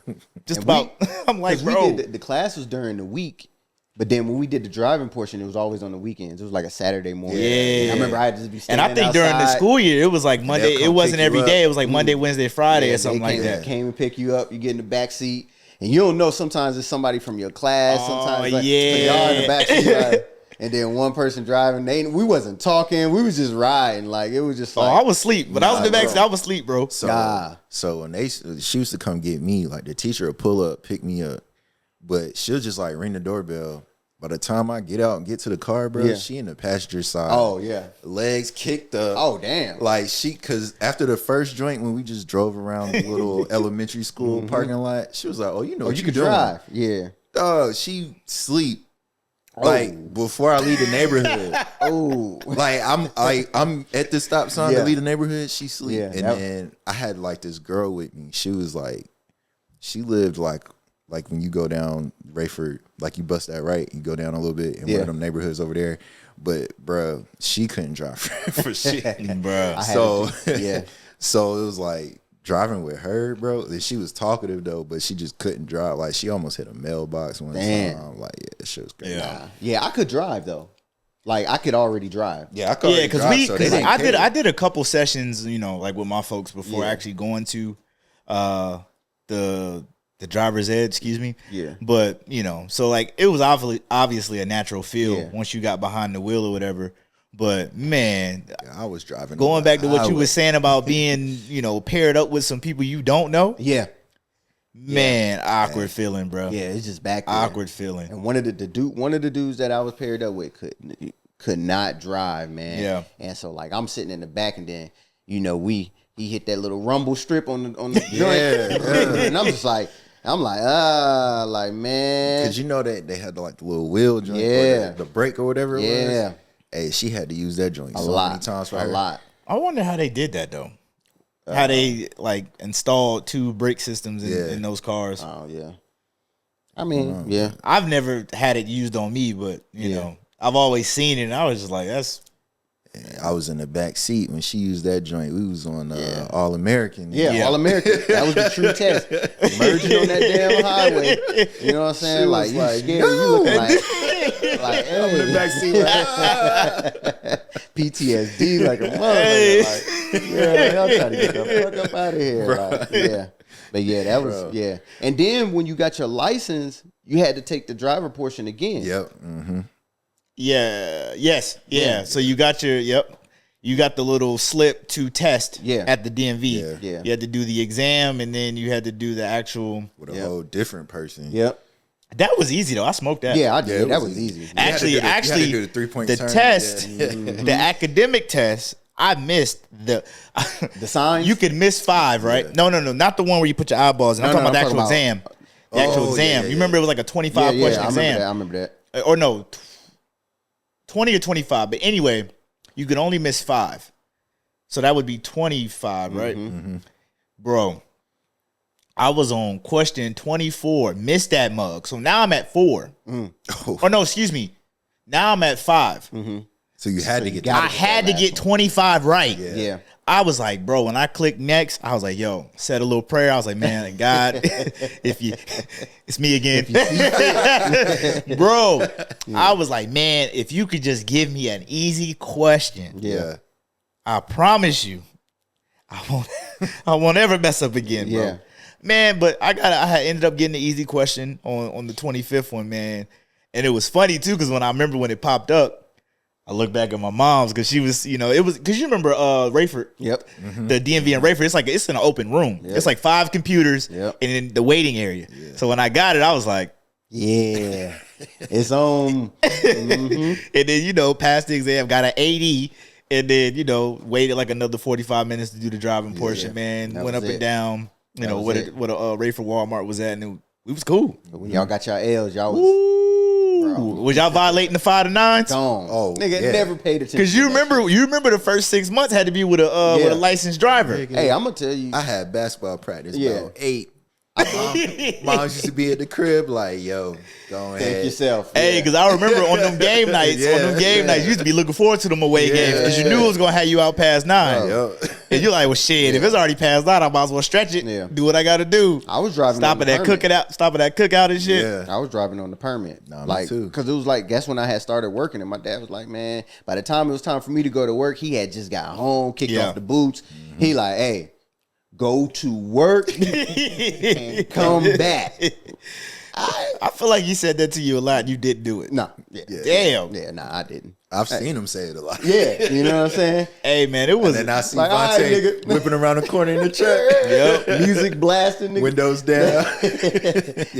Speaker 2: Just about I'm like, bro.
Speaker 3: The class was during the week, but then when we did the driving portion, it was always on the weekends. It was like a Saturday morning.
Speaker 2: Yeah.
Speaker 3: I remember I had to just be standing
Speaker 2: and I think
Speaker 3: outside.
Speaker 2: During the school year, it was like Monday. It wasn't every day. It was like Monday, Wednesday, Friday, or something like that.
Speaker 3: Came and pick you up. You get in the back seat, and you don't know. Sometimes it's somebody from your class. Sometimes so y'all in the back seat. and then one person driving. We wasn't talking. We was just riding. Like it was just like
Speaker 2: I was asleep, but I was in the backseat. I was asleep, bro.
Speaker 1: So when she used to come get me, like the teacher would pull up, pick me up, but she'll just like ring the doorbell. By the time I get out and get to the car, bro, she in the passenger side.
Speaker 3: Oh yeah,
Speaker 1: legs kicked up.
Speaker 3: Oh damn!
Speaker 1: Like cause after the first joint when we just drove around the little elementary school parking lot, she was like, "Oh, you know, what
Speaker 3: you
Speaker 1: you
Speaker 3: could
Speaker 1: doing?"
Speaker 3: drive. Yeah.
Speaker 1: She sleep like before I leave the neighborhood. Like I'm at the stop sign to leave the neighborhood. She sleep, and then I had like this girl with me. She was like, she lived like when you go down Rayford, like you bust that right, you go down a little bit in one of them neighborhoods over there. But bro, she couldn't drive for shit, bro. So it was like driving with her, bro. And she was talkative though, but she just couldn't drive. Like she almost hit a mailbox one time. Like that shit was crazy.
Speaker 3: Yeah, I could drive though. Like I could already drive.
Speaker 1: Yeah, I could.
Speaker 2: Because I did a couple sessions, you know, like with my folks before actually going to the driver's ed, excuse me.
Speaker 3: Yeah.
Speaker 2: But, you know, so like it was obviously a natural feel once you got behind the wheel or whatever. But man,
Speaker 1: I was driving.
Speaker 2: Going back to what you were saying about being, you know, paired up with some people you don't know.
Speaker 3: Yeah.
Speaker 2: Man, awkward feeling, bro.
Speaker 3: Yeah, it's just back there.
Speaker 2: Awkward feeling.
Speaker 3: And one of the dudes that I was paired up with could not drive, man.
Speaker 2: Yeah.
Speaker 3: And so like I'm sitting in the back, and then you know he hit that little rumble strip on the joint, and I'm just like. Like man,
Speaker 1: because you know that they had the little wheel joint, the brake or whatever it was. Hey, she had to use that joint many times for her.
Speaker 3: A lot.
Speaker 2: I wonder how they did that though. How they like installed two brake systems in those cars.
Speaker 3: Oh yeah. I mean,
Speaker 2: I've never had it used on me, but you know, I've always seen it, and I was just like, that's.
Speaker 1: I was in the back seat when she used that joint. We was on All American.
Speaker 3: All American. That was the true test. Merging on that damn highway. You know what I'm saying?
Speaker 1: She
Speaker 3: like you
Speaker 1: like,
Speaker 3: scared.
Speaker 1: No.
Speaker 3: You looking like hey.
Speaker 1: I'm in the back seat like,
Speaker 3: PTSD like a motherfucker. Like, I'm trying to get the fuck up out of here. Like, but that was And then when you got your license, you had to take the driver portion again.
Speaker 1: Yep. Mm-hmm.
Speaker 2: Yeah. Yes. Yeah. So you got you got the little slip to test at the DMV.
Speaker 3: Yeah.
Speaker 2: You had to do the exam, and then you had to do the actual
Speaker 1: with a whole different person.
Speaker 3: Yep.
Speaker 2: That was easy though. I smoked that.
Speaker 3: Yeah, I did. That was easy.
Speaker 2: Actually,
Speaker 1: the 3-point
Speaker 2: the
Speaker 1: turn.
Speaker 2: test, the academic test, I missed the
Speaker 3: signs.
Speaker 2: You could miss 5, right? No, not the one where you put your eyeballs in. I'm talking about the actual exam. The actual exam. You remember it was like a 25 question exam.
Speaker 3: I remember that.
Speaker 2: Or no, 20 or 25. But anyway, you could only miss 5. So that would be 25, right?
Speaker 1: Mm-hmm.
Speaker 2: Bro, I was on question 24. Missed that mug. So now I'm at 4. Or no, excuse me. Now I'm at 5.
Speaker 3: Mm-hmm.
Speaker 1: So you had to get.
Speaker 2: I had to get 25 right.
Speaker 3: Yeah.
Speaker 2: I was like, bro, when I clicked next, I was like, yo, said a little prayer. I was like, man, God, it's me again. Bro, I was like, man, if you could just give me an easy question.
Speaker 1: Yeah.
Speaker 2: I promise you, I won't ever mess up again, bro.
Speaker 3: Yeah.
Speaker 2: Man, but I had ended up getting the easy question on the 25th one, man. And it was funny too, because when I remember when it popped up, I look back at my mom's because she was, you know, it was because you remember Rayford.
Speaker 3: Yep.
Speaker 2: Mm-hmm. The DMV in Rayford. It's in an open room. Yep. It's like 5 computers and in the waiting area. Yeah. So when I got it, I was like,
Speaker 3: yeah, it's on.
Speaker 2: Mm-hmm. And then, you know, passed the exam, got an 80, and then, you know, waited like another 45 minutes to do the driving portion, man. Went up and down, you know, what a Rayford Walmart was at, and it was cool.
Speaker 3: But when y'all got your L's, y'all was.
Speaker 2: Was y'all violating the 5 to 9s?
Speaker 3: Gone.
Speaker 1: Oh,
Speaker 3: nigga, never paid attention.
Speaker 2: Because you remember the first 6 months had to be with a licensed driver.
Speaker 3: Hey, I'm gonna tell you,
Speaker 1: I had basketball practice. About 8. Mom used to be at the crib like, yo, go ahead.
Speaker 3: Take yourself.
Speaker 2: Hey, because I remember on them game nights, you used to be looking forward to them away games because you knew it was going to have you out past 9. And you're like, well, shit, if it's already past 9, I might as well stretch it, do what I got to do.
Speaker 3: I was driving
Speaker 2: stopping that cookout and shit.
Speaker 1: Yeah.
Speaker 3: I was driving on the permit.
Speaker 1: Nah,
Speaker 3: like,
Speaker 1: me too.
Speaker 3: Because it was like, that's when I had started working, and my dad was like, man, by the time it was time for me to go to work, he had just got home, kicked off the boots. Mm-hmm. He like, hey, go to work and come back.
Speaker 2: I I feel like you said that to you a lot. And you didn't do it.
Speaker 3: Nah.
Speaker 2: Damn.
Speaker 3: Yeah, nah, I didn't.
Speaker 1: I've seen him say it a lot.
Speaker 3: Yeah, you know what I'm saying?
Speaker 2: Hey man, it was.
Speaker 1: And then I see
Speaker 3: Like, all right,
Speaker 1: Vontae
Speaker 3: nigga.
Speaker 1: whipping around the corner in the truck.
Speaker 2: Yep.
Speaker 3: Music blasting, nigga.
Speaker 1: Windows down.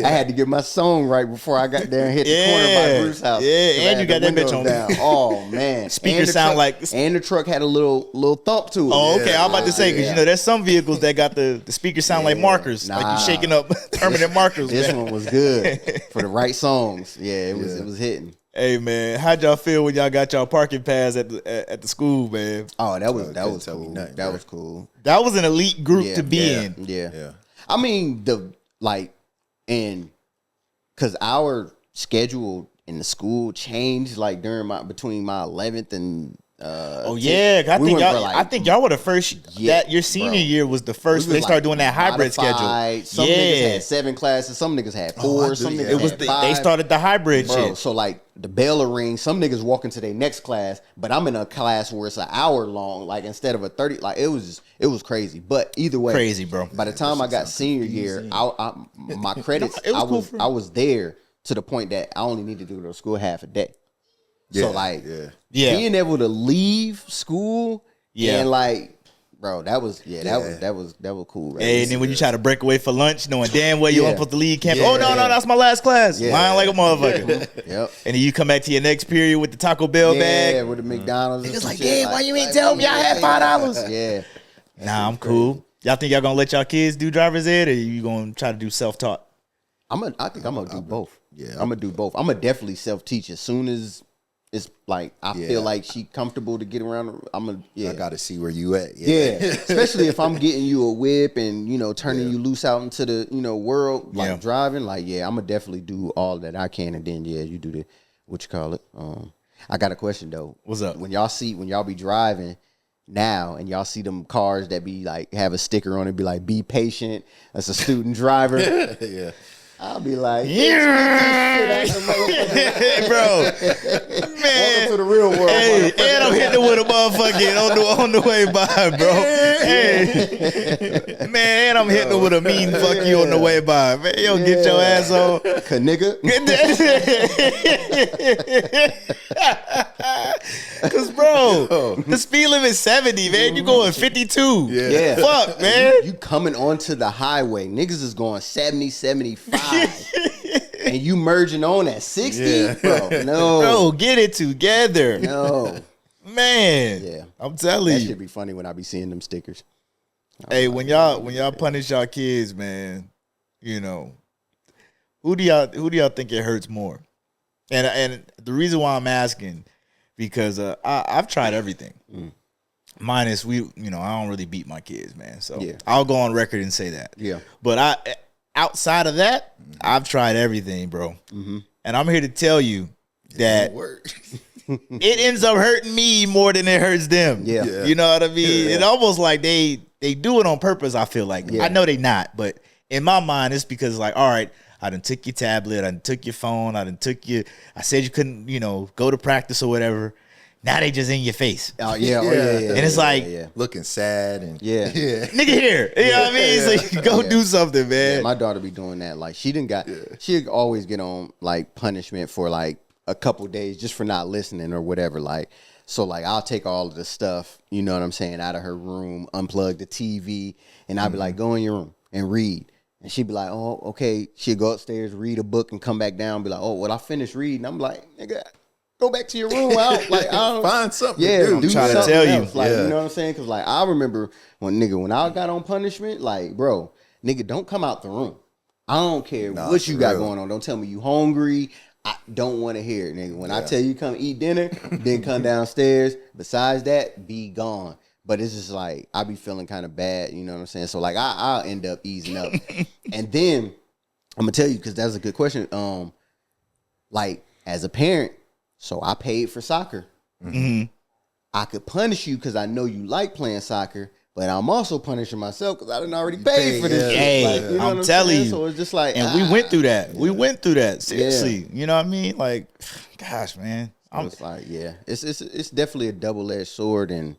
Speaker 3: I had to get my song right before I got there and hit the corner by Bruce's house.
Speaker 2: Yeah,
Speaker 3: 'Cause I
Speaker 2: and
Speaker 3: had
Speaker 2: you got
Speaker 3: the
Speaker 2: that bitch
Speaker 3: windows
Speaker 2: on.
Speaker 3: down. Oh man,
Speaker 2: Speakers
Speaker 3: And the
Speaker 2: sound
Speaker 3: truck-
Speaker 2: like-
Speaker 3: and the truck had a little thump to it.
Speaker 2: Oh, okay. I'm about to say because
Speaker 3: Yeah.
Speaker 2: you know there's some vehicles that got the speakers sound like
Speaker 3: Yeah.
Speaker 2: markers, like
Speaker 3: Nah.
Speaker 2: you shaking up permanent markers.
Speaker 3: This
Speaker 2: Man.
Speaker 3: one was good for the right songs. Yeah, it was hitting.
Speaker 2: Hey man, how'd y'all feel when y'all got y'all parking pass at the school, man?
Speaker 3: Oh, that was
Speaker 1: couldn't tell me
Speaker 3: cool.
Speaker 1: nothing,
Speaker 3: That
Speaker 1: bro.
Speaker 3: was cool.
Speaker 2: That was an elite group
Speaker 3: Yeah,
Speaker 2: to be
Speaker 3: yeah,
Speaker 2: in.
Speaker 3: Yeah.
Speaker 1: Yeah.
Speaker 3: I mean because our schedule in the school changed like between my 11th and
Speaker 2: Oh yeah, 'cause
Speaker 3: we went for,
Speaker 2: I think y'all were the first.
Speaker 3: Yeah,
Speaker 2: that your senior
Speaker 3: bro.
Speaker 2: year was the first.
Speaker 3: we
Speaker 2: They
Speaker 3: was,
Speaker 2: started doing that hybrid
Speaker 3: modified.
Speaker 2: schedule.
Speaker 3: Some niggas
Speaker 2: Yeah,
Speaker 3: had 7 classes, some niggas had
Speaker 1: I
Speaker 3: 4,
Speaker 1: do,
Speaker 3: some
Speaker 1: yeah.
Speaker 3: niggas
Speaker 2: it was.
Speaker 3: had
Speaker 2: They
Speaker 3: 5.
Speaker 2: started the hybrid
Speaker 3: Bro,
Speaker 2: shit.
Speaker 3: so like the bell will ring, some niggas walk into their next class, but I'm in a class where it's an hour long, like instead of a 30, like it was crazy. But either way,
Speaker 2: Crazy, bro.
Speaker 3: By the time I got senior year, my credits,
Speaker 2: it was cool
Speaker 3: I was there to the point that I only need to do the school half a day. So like,
Speaker 2: Yeah.
Speaker 3: being able to leave school,
Speaker 2: Yeah.
Speaker 3: and like, bro, that was cool. Right?
Speaker 2: Hey, and then when you try to break away for lunch, knowing damn well you
Speaker 3: Yeah.
Speaker 2: weren't supposed to leave campus.
Speaker 3: Yeah.
Speaker 2: Oh no, that's my last class.
Speaker 3: Yeah.
Speaker 2: Lying like a motherfucker.
Speaker 3: Yep.
Speaker 2: And then you come back to your next period with the Taco Bell
Speaker 3: Yeah,
Speaker 2: bag.
Speaker 3: with the McDonald's.
Speaker 2: It's
Speaker 3: and
Speaker 2: like,
Speaker 3: some shit.
Speaker 2: damn, why you ain't tell me I had $5?
Speaker 3: Yeah.
Speaker 2: Nah, I'm cool. Y'all think y'all gonna let y'all kids do driver's ed, or you gonna try to do self-taught?
Speaker 3: I think I'm gonna do both.
Speaker 1: Yeah.
Speaker 3: I'm gonna do both. I'm gonna definitely self-teach as soon as it's like I feel like she comfortable to get around. I'm gonna
Speaker 1: I gotta see where you at.
Speaker 3: yeah. Especially if I'm getting you a whip and turning you loose out into the world like driving. Like I'm gonna definitely do all that I can, and then you do the what you call it. I got a question though.
Speaker 2: What's up?
Speaker 3: When y'all be driving now and y'all see them cars that be like have a sticker on it, be like be patient. That's a student driver.
Speaker 1: Yeah.
Speaker 3: I'll be like,
Speaker 2: Bro,
Speaker 3: welcome
Speaker 2: man.
Speaker 3: to the real world.
Speaker 2: Hey, and I'm hitting with a motherfucking on the way by, bro. Hey, man, I'm hitting with a mean fuck you on the way by. Man, yo, get your ass on.
Speaker 3: Nigga.
Speaker 2: Cause bro, the speed limit 70, man. You going 52.
Speaker 3: Yeah.
Speaker 2: Fuck, man.
Speaker 3: You coming onto the highway. Niggas is going 70, 75. And you merging on at 60?
Speaker 1: Yeah.
Speaker 3: Bro, no.
Speaker 2: Bro, get it together.
Speaker 3: No.
Speaker 2: Man.
Speaker 3: Yeah.
Speaker 2: I'm telling
Speaker 3: That
Speaker 2: you.
Speaker 3: should be funny when I be seeing them stickers.
Speaker 2: Hey, when y'all punish y'all kids, man, who do y'all think it hurts more? And the reason why I'm asking, because I've tried everything. Minus I don't really beat my kids, man. So
Speaker 3: Yeah.
Speaker 2: I'll go on record and say that.
Speaker 3: Yeah.
Speaker 2: But outside of that, I've tried everything, bro. And I'm here to tell you that it ends up hurting me more than it hurts them.
Speaker 3: Yeah.
Speaker 2: You know what I mean? It's almost like they do it on purpose, I feel like.
Speaker 3: Yeah.
Speaker 2: I know they not, but in my mind, it's because like, all right, I done took your tablet, I done took your phone, I said you couldn't, go to practice or whatever. Now they just in your face.
Speaker 3: Oh, yeah.
Speaker 2: And it's like,
Speaker 1: looking sad and
Speaker 3: Yeah.
Speaker 2: nigga here. You know what I mean? So go do something, man.
Speaker 3: Yeah, my daughter be doing that. Like she'd always get on like punishment for like a couple days just for not listening or whatever. Like, so like I'll take all of the stuff, you know what I'm saying, out of her room, unplug the TV, and I'll be like, go in your room and read. And she'd be like, oh, okay. She'd go upstairs, read a book, and come back down and be like, oh, well, I finished reading. I'm like, nigga, go back to your room. I don't
Speaker 1: find something.
Speaker 3: yeah,
Speaker 1: to do.
Speaker 3: do
Speaker 2: trying to
Speaker 3: something
Speaker 2: tell you.
Speaker 3: else. Like, you know what I'm saying? Because like I remember when I got on punishment, like, bro, nigga, don't come out the room. I don't care what you got going on. Don't tell me you hungry. I don't want to hear it, nigga. When I tell you come eat dinner, then come downstairs. Besides that, be gone. But it's just like I be feeling kind of bad, you know what I'm saying? So like I'll end up easing up. And then I'm gonna tell you, because that's a good question. Like as a parent, so I paid for soccer. I could punish you because I know you like playing soccer, but I'm also punishing myself because I didn't already pay for this shit.
Speaker 2: Hey,
Speaker 3: Like, you know
Speaker 2: I'm
Speaker 3: what
Speaker 2: telling
Speaker 3: saying?
Speaker 2: you.
Speaker 3: So it's just like,
Speaker 2: And we went through that. We went through that. Seriously.
Speaker 3: Yeah.
Speaker 2: You know what I mean? Like, gosh, man.
Speaker 3: it's like, yeah, it's definitely a double-edged sword, and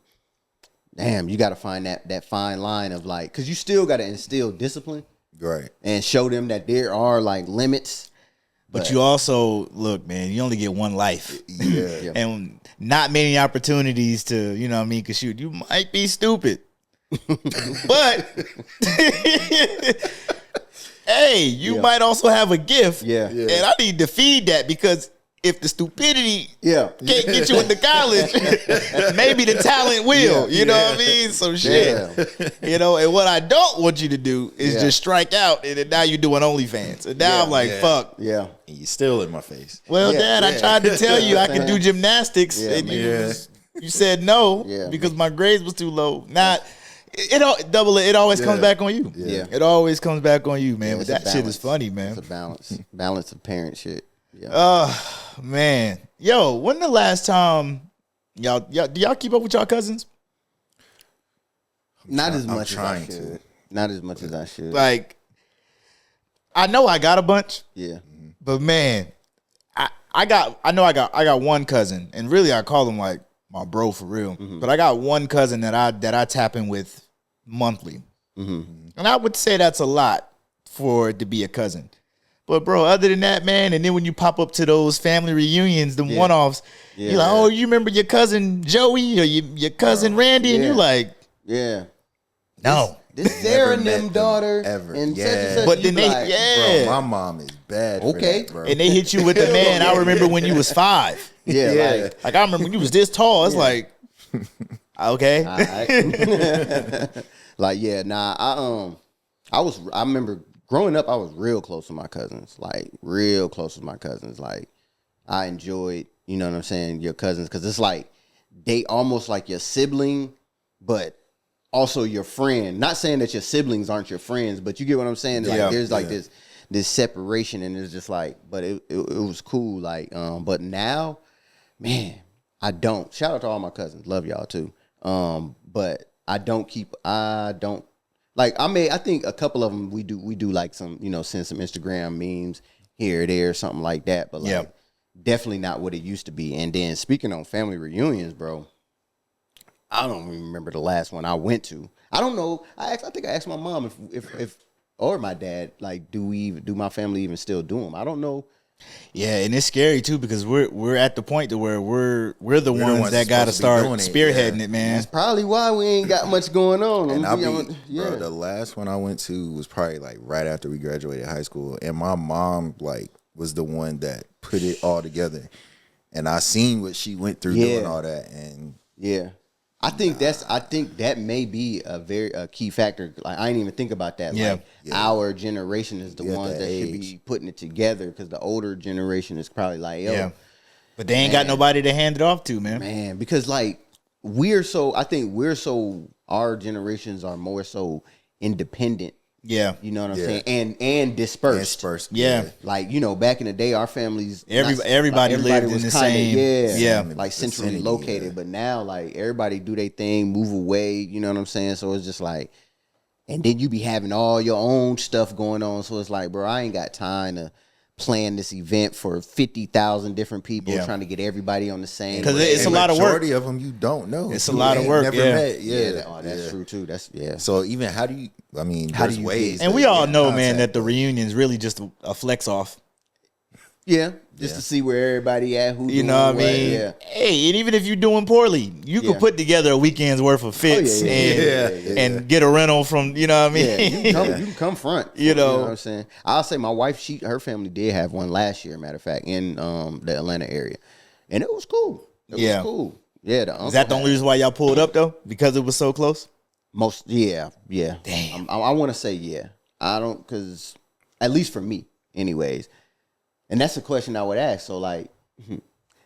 Speaker 3: damn, you got to find that fine line of like, because you still got to instill discipline,
Speaker 1: Right.
Speaker 3: and show them that there are like limits.
Speaker 2: But you also look, man. You only get one life,
Speaker 1: Yeah.
Speaker 2: and not many opportunities to, you know what I mean? Cause shoot, you might be stupid, but hey, you might also have a gift.
Speaker 3: Yeah.
Speaker 2: And I need to feed that because if the stupidity can't get you into college, maybe the talent will. You know what I mean? Some shit. You know, and what I don't want you to do is just strike out, and then now you're doing OnlyFans. And now I'm like, fuck.
Speaker 3: Yeah.
Speaker 1: And you still in my face.
Speaker 2: Well, Dad, I tried to tell you I could do gymnastics, and you said no because my grades was too low. Not. It always comes back on you.
Speaker 3: Yeah.
Speaker 2: It always comes back on you, man.
Speaker 3: Yeah,
Speaker 2: But
Speaker 3: it's a
Speaker 2: that shit is
Speaker 3: balance.
Speaker 2: funny, man.
Speaker 3: It's a balance of parent shit. Yeah.
Speaker 2: Man. Yo, when the last time y'all do y'all keep up with y'all cousins?
Speaker 3: Not as
Speaker 1: I'm
Speaker 3: much as I
Speaker 1: trying
Speaker 3: should.
Speaker 1: to.
Speaker 3: Not as much as I should.
Speaker 2: Like, I know I got a bunch,
Speaker 3: Yeah.
Speaker 2: but man, I got one cousin, and really I call him like my bro for real. But I got one cousin that I tap in with monthly, and I would say that's a lot for it to be a cousin. But bro, other than that, man, and then when you pop up to those family reunions, the one-offs, you're like, oh, you remember your cousin Joey or your cousin Randy, and you're like, no.
Speaker 3: This Sarah and
Speaker 1: met
Speaker 3: them
Speaker 1: them
Speaker 3: daughter
Speaker 1: ever.
Speaker 3: and
Speaker 1: Yeah.
Speaker 3: such and such.
Speaker 2: But then
Speaker 3: You
Speaker 2: they,
Speaker 3: like,
Speaker 1: Bro, my mom is bad. For
Speaker 3: Okay.
Speaker 1: that, bro.
Speaker 2: and they hit you with the man. I remember when you was 5.
Speaker 3: Yeah.
Speaker 2: Like I remember when you was this tall. It's like, okay,
Speaker 3: Like, I remember growing up, I was real close to my cousins. Like, real close with my cousins. Like, I enjoyed, you know what I'm saying, your cousins, because it's like they almost like your sibling, but also your friend. Not saying that your siblings aren't your friends, but you get what I'm saying. Like, there's like this separation, and it's just like, but it was cool. Like, but now, man, I don't. Shout out to all my cousins, love y'all too. But I don't like. I think a couple of them we do like some, you know, send some Instagram memes here or there, something like that. But like, definitely not what it used to be. And then speaking on family reunions, bro, I don't even remember the last one I went to. I don't know. I think I asked my mom if or my dad, like, do my family even still do them? I don't know.
Speaker 2: yeah, and it's scary too because we're at the point to where we're the ones
Speaker 1: ones
Speaker 2: that got to
Speaker 1: supposed to be
Speaker 2: start
Speaker 1: doing it,
Speaker 2: spearheading it, man.
Speaker 3: That's probably why we ain't got much going on.
Speaker 1: And
Speaker 3: Yeah.
Speaker 1: bro, the last one I went to was probably like right after we graduated high school, and my mom like was the one that put it all together, and I seen what she went through doing all that, and
Speaker 3: Yeah. I think that may be a key factor. Like, I didn't even think about that.
Speaker 2: Yeah.
Speaker 3: Like, our generation is the
Speaker 1: Yeah,
Speaker 3: ones
Speaker 1: that
Speaker 3: that should
Speaker 1: age.
Speaker 3: be putting it together, because the older generation is probably like, yo,
Speaker 2: Yeah, but they ain't got nobody to hand it off to, man.
Speaker 3: man, because like our generations are more so independent.
Speaker 2: Yeah,
Speaker 3: You know what I'm saying? And dispersed.
Speaker 2: Yeah.
Speaker 3: Like, you know, back in the day, our families,
Speaker 2: Everybody lived in
Speaker 3: was
Speaker 2: the
Speaker 3: kinda,
Speaker 2: same- yeah.
Speaker 3: like centrally
Speaker 1: vicinity,
Speaker 3: located. But now, like, everybody do their thing, move away. You know what I'm saying? So it's just like, and then you be having all your own stuff going on. So it's like, bro, I ain't got time to plan this event for 50,000 different people, trying to get everybody on the same.
Speaker 2: 'Cause
Speaker 3: wave.
Speaker 2: it's a lot of work.
Speaker 1: Majority of them you don't know.
Speaker 2: It's a
Speaker 1: You
Speaker 2: lot of
Speaker 1: ain't
Speaker 2: work,
Speaker 1: Never
Speaker 2: yeah.
Speaker 1: met.
Speaker 3: That's true too. That's
Speaker 1: So even how do you? I mean,
Speaker 3: How do
Speaker 1: there's
Speaker 3: you
Speaker 1: ways.
Speaker 3: get-
Speaker 2: and
Speaker 1: to
Speaker 2: we all
Speaker 1: get in
Speaker 2: know, man,
Speaker 1: contact,
Speaker 2: that the
Speaker 1: but-
Speaker 2: reunion is really just a flex off.
Speaker 3: just to see where everybody at, who
Speaker 2: You
Speaker 3: doing
Speaker 2: know what I
Speaker 3: what,
Speaker 2: mean?
Speaker 3: Yeah.
Speaker 2: Hey, and even if you're doing poorly, you
Speaker 3: Yeah.
Speaker 2: could put together a weekend's worth of fits and get a rental from, you know what I mean?
Speaker 3: Yeah, you can come front.
Speaker 2: You know.
Speaker 3: What I'm saying? I'll say my wife, her family did have one last year, matter of fact, in the Atlanta area. And it was cool. It was cool. Yeah,
Speaker 2: Is that the only reason why y'all pulled up though? Because it was so close?
Speaker 3: yeah.
Speaker 2: Damn.
Speaker 3: I want to say yeah. I don't, because at least for me, anyways. And that's a question I would ask. So like,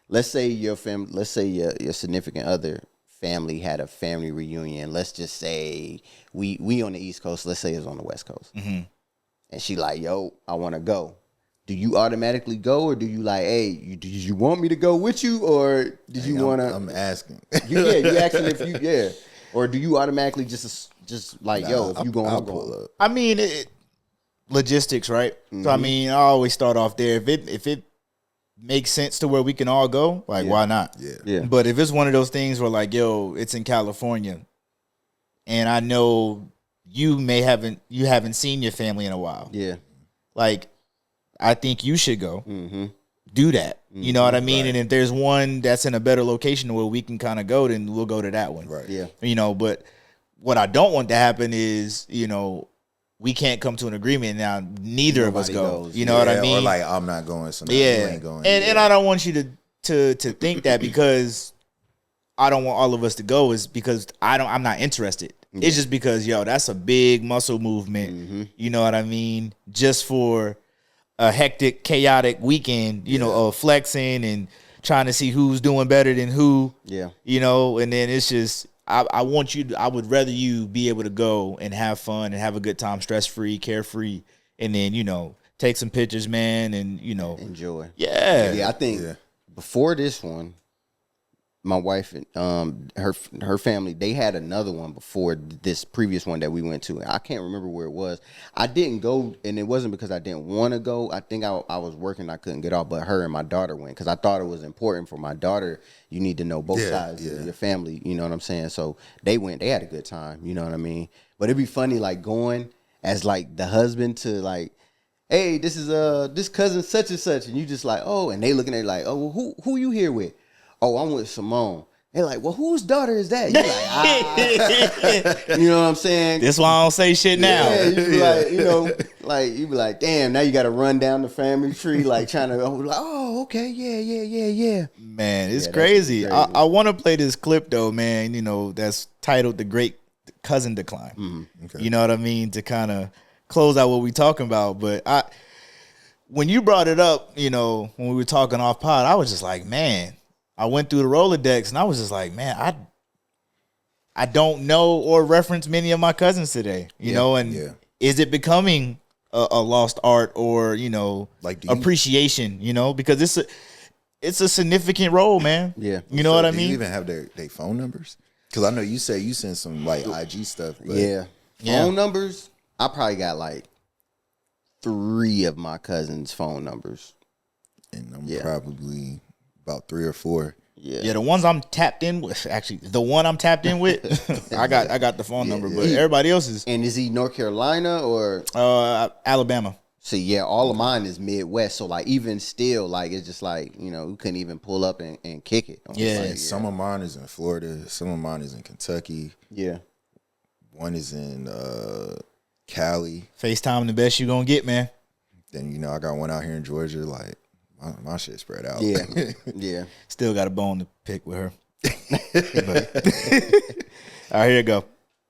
Speaker 3: let's say your family, let's say your significant other family had a family reunion. Let's just say we on the East Coast. Let's say it's on the West Coast. And she like, yo, I want to go. Do you automatically go, or do you like, hey, did you want me to go with you, or did you want to?
Speaker 1: I'm asking.
Speaker 3: You asking if you or do you automatically just like, yo, if you going,
Speaker 1: I'll
Speaker 3: I'm
Speaker 1: pull
Speaker 3: going.
Speaker 1: up.
Speaker 2: I mean, logistics, right? So I mean, I always start off there. If it makes sense to where we can all go, like why not?
Speaker 3: Yeah.
Speaker 2: But if it's one of those things where like, yo, it's in California, and I know you haven't seen your family in a while,
Speaker 3: Yeah.
Speaker 2: like I think you should go. Do that. You know what I mean? And if there's one that's in a better location where we can kind of go, then we'll go to that one.
Speaker 1: Right.
Speaker 3: Yeah.
Speaker 2: You know, but what I don't want to happen is, we can't come to an agreement now. Neither of us go.
Speaker 3: goes.
Speaker 2: You know what I mean?
Speaker 1: Or like, I'm not going, so now you
Speaker 2: Yeah.
Speaker 1: ain't going.
Speaker 2: And I don't want you to think that because I don't want all of us to go is because I'm not interested. It's just because, that's a big muscle movement. You know what I mean? Just for a hectic, chaotic weekend, of flexing and trying to see who's doing better than who.
Speaker 3: Yeah.
Speaker 2: And then it's just I would rather you be able to go and have fun and have a good time, stress free, carefree, and then, take some pictures, man, and
Speaker 3: Enjoy.
Speaker 2: Yeah.
Speaker 3: Yeah, I think before this one, my wife and her family, they had another one before this previous one that we went to. I can't remember where it was. I didn't go, and it wasn't because I didn't want to go. I think I was working, I couldn't get off, but her and my daughter went because I thought it was important for my daughter. You need to know both sides of your family, you know what I'm saying? So they went, they had a good time, you know what I mean? But it'd be funny, like, going as, like, the husband to, like, hey, this is this cousin such and such, and you just like, oh, and they looking at it like, oh, well, who you here with? Oh, I'm with Simone. They're like, well, whose daughter is that? You're like, you know what I'm saying?
Speaker 2: That's why I don't say shit now.
Speaker 3: Yeah, you be like, you be like, damn, now you got to run down the family tree, like trying to, oh, okay, yeah.
Speaker 2: Man, it's crazy. I want to play this clip though, man. That's titled "The Great Cousin Decline."
Speaker 1: Okay.
Speaker 2: You know what I mean, to kind of close out what we talking about. But when you brought it up, when we were talking off pod, I was just like, man. I went through the Rolodex and I was just like, man, I don't know or reference many of my cousins today, and is it becoming a lost art or,
Speaker 1: like
Speaker 2: appreciation, because it's a significant role, man.
Speaker 3: Yeah.
Speaker 2: You know what I
Speaker 1: Do
Speaker 2: mean?
Speaker 1: you even have their phone numbers? Because I know you say you send some like IG stuff. But
Speaker 3: Phone numbers, I probably got like 3 of my cousins' phone numbers.
Speaker 1: And I'm probably about 3 or 4.
Speaker 2: Yeah, the ones I'm tapped in with, actually, the one I'm tapped in with, I got the phone number, but everybody else is.
Speaker 3: And is he North Carolina or?
Speaker 2: Alabama.
Speaker 3: See, all of mine is Midwest. So, like, even still, like, it's just like, we couldn't even pull up and kick it.
Speaker 2: Yeah.
Speaker 1: Some of mine is in Florida. Some of mine is in Kentucky.
Speaker 3: Yeah.
Speaker 1: One is in Cali.
Speaker 2: FaceTime the best you gonna get, man.
Speaker 1: Then, I got one out here in Georgia, like. My shit spread out.
Speaker 3: Yeah. Yeah.
Speaker 2: Still got a bone to pick with her. All right, here you go.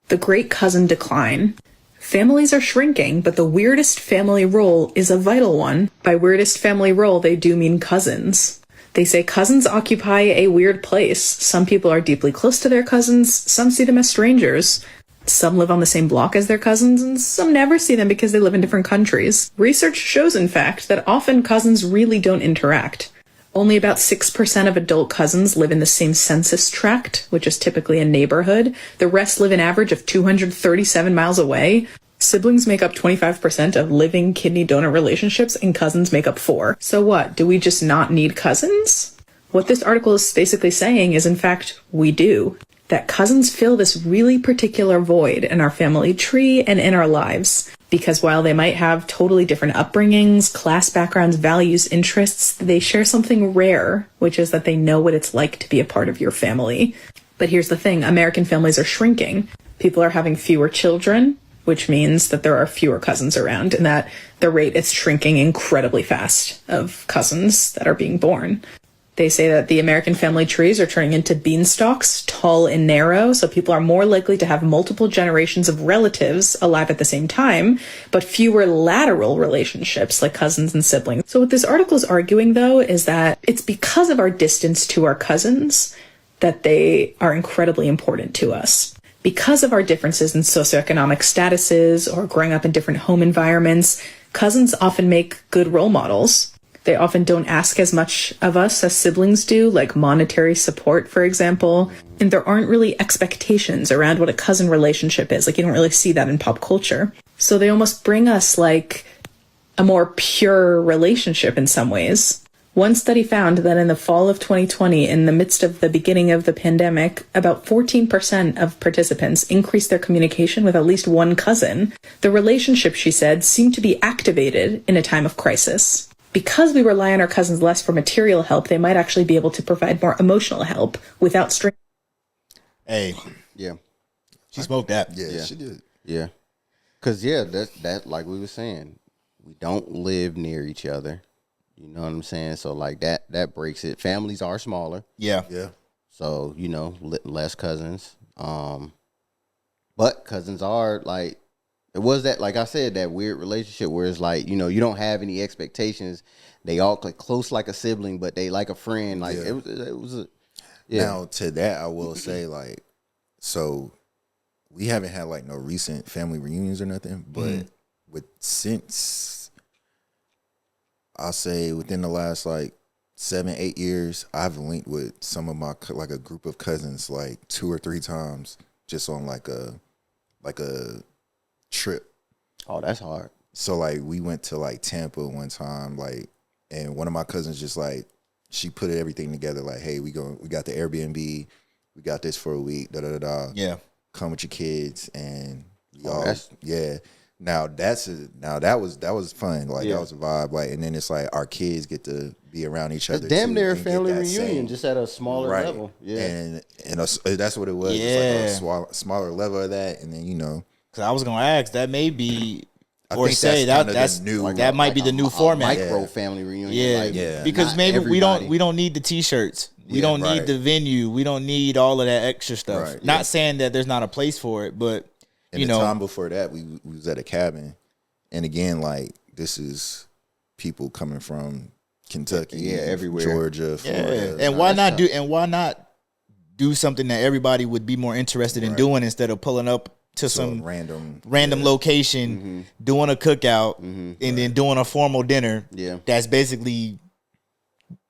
Speaker 4: The Great Cousin Decline. Families are shrinking, but the weirdest family role is a vital one. By weirdest family role, they do mean cousins. They say cousins occupy a weird place. Some people are deeply close to their cousins. Some see them as strangers. Some live on the same block as their cousins, and some never see them because they live in different countries. Research shows, in fact, that often cousins really don't interact. Only about 6% of adult cousins live in the same census tract, which is typically a neighborhood. The rest live an average of 237 miles away. Siblings make up 25% of living kidney donor relationships, and cousins make up 4%. So what? Do we just not need cousins? What this article is basically saying is, in fact, we do. That cousins fill this really particular void in our family tree and in our lives. Because while they might have totally different upbringings, class backgrounds, values, interests, they share something rare, which is that they know what it's like to be a part of your family. But here's the thing, American families are shrinking. People are having fewer children, which means that there are fewer cousins around, and that the rate is shrinking incredibly fast of cousins that are being born. They say that the American family trees are turning into beanstalks, tall and narrow, so people are more likely to have multiple generations of relatives alive at the same time, but fewer lateral relationships like cousins and siblings. So what this article is arguing, though, is that it's because of our distance to our cousins that they are incredibly important to us. Because of our differences in socioeconomic statuses or growing up in different home environments, cousins often make good role models. They often don't ask as much of us as siblings do, like monetary support, for example. And there aren't really expectations around what a cousin relationship is. Like, you don't really see that in pop culture. So they almost bring us, like, a more pure relationship in some ways. One study found that in the fall of 2020, in the midst of the beginning of the pandemic, about 14% of participants increased their communication with at least one cousin. The relationship, she said, seemed to be activated in a time of crisis. Because we rely on our cousins less for material help, they might actually be able to provide more emotional help without strain.
Speaker 2: Hey,
Speaker 3: Yeah.
Speaker 2: she smoked that.
Speaker 1: Yeah, she did.
Speaker 3: Yeah. Cause that like we were saying, we don't live near each other. You know what I'm saying? So like that breaks it. Families are smaller.
Speaker 2: Yeah.
Speaker 1: Yeah.
Speaker 3: So, less cousins. But cousins are like, it was that, like I said, that weird relationship where it's like, you don't have any expectations. They all like close like a sibling, but they like a friend. Like
Speaker 1: Yeah.
Speaker 3: it was a, yeah.
Speaker 1: Now to that I will say, like, so we haven't had like no recent family reunions or nothing, but since I'll say within the last like 7-8 years, I've linked with some of my like a group of cousins like 2 or 3 times just on like a trip.
Speaker 3: Oh, that's hard.
Speaker 1: So like we went to like Tampa one time, like, and one of my cousins just like, she put everything together like, hey, we got the Airbnb, we got this for a week, da da da da.
Speaker 2: Yeah.
Speaker 1: Come with your kids, and
Speaker 3: that's-
Speaker 1: yeah. Now that was fun. Like that was a vibe. Like, and then it's like our kids get to be around each other.
Speaker 3: It's damn
Speaker 1: too,
Speaker 3: near a
Speaker 1: and get
Speaker 3: family
Speaker 1: that
Speaker 3: reunion,
Speaker 1: same-
Speaker 3: just at a smaller
Speaker 1: right.
Speaker 3: level. Yeah.
Speaker 1: And that's what it was.
Speaker 2: Yeah.
Speaker 1: Just like a smaller level of that, and then
Speaker 2: Because I was gonna ask, that may be,
Speaker 1: I
Speaker 2: or
Speaker 1: think
Speaker 2: say
Speaker 1: that's kinda
Speaker 2: that's
Speaker 1: the new-
Speaker 2: like, that might be the new format.
Speaker 3: Micro family reunion.
Speaker 2: Yeah,
Speaker 3: like,
Speaker 1: Yeah.
Speaker 2: because
Speaker 3: not
Speaker 2: maybe
Speaker 3: everybody.
Speaker 2: we don't need the T-shirts. We
Speaker 1: Yeah,
Speaker 2: don't
Speaker 1: right.
Speaker 2: need the venue. We don't need all of that extra stuff.
Speaker 1: Right,
Speaker 2: Not
Speaker 1: yeah.
Speaker 2: saying that there's not a place for it, but
Speaker 1: And the time before that, we was at a cabin, and again, like, this is people coming from Kentucky,
Speaker 3: Yeah, everywhere.
Speaker 1: Georgia,
Speaker 2: yeah.
Speaker 1: Florida.
Speaker 2: And why not do something that everybody would be more interested in
Speaker 1: Right.
Speaker 2: doing instead of pulling up to some
Speaker 1: random
Speaker 2: location, doing a cookout, and then doing a formal dinner.
Speaker 3: Yeah.
Speaker 2: That's basically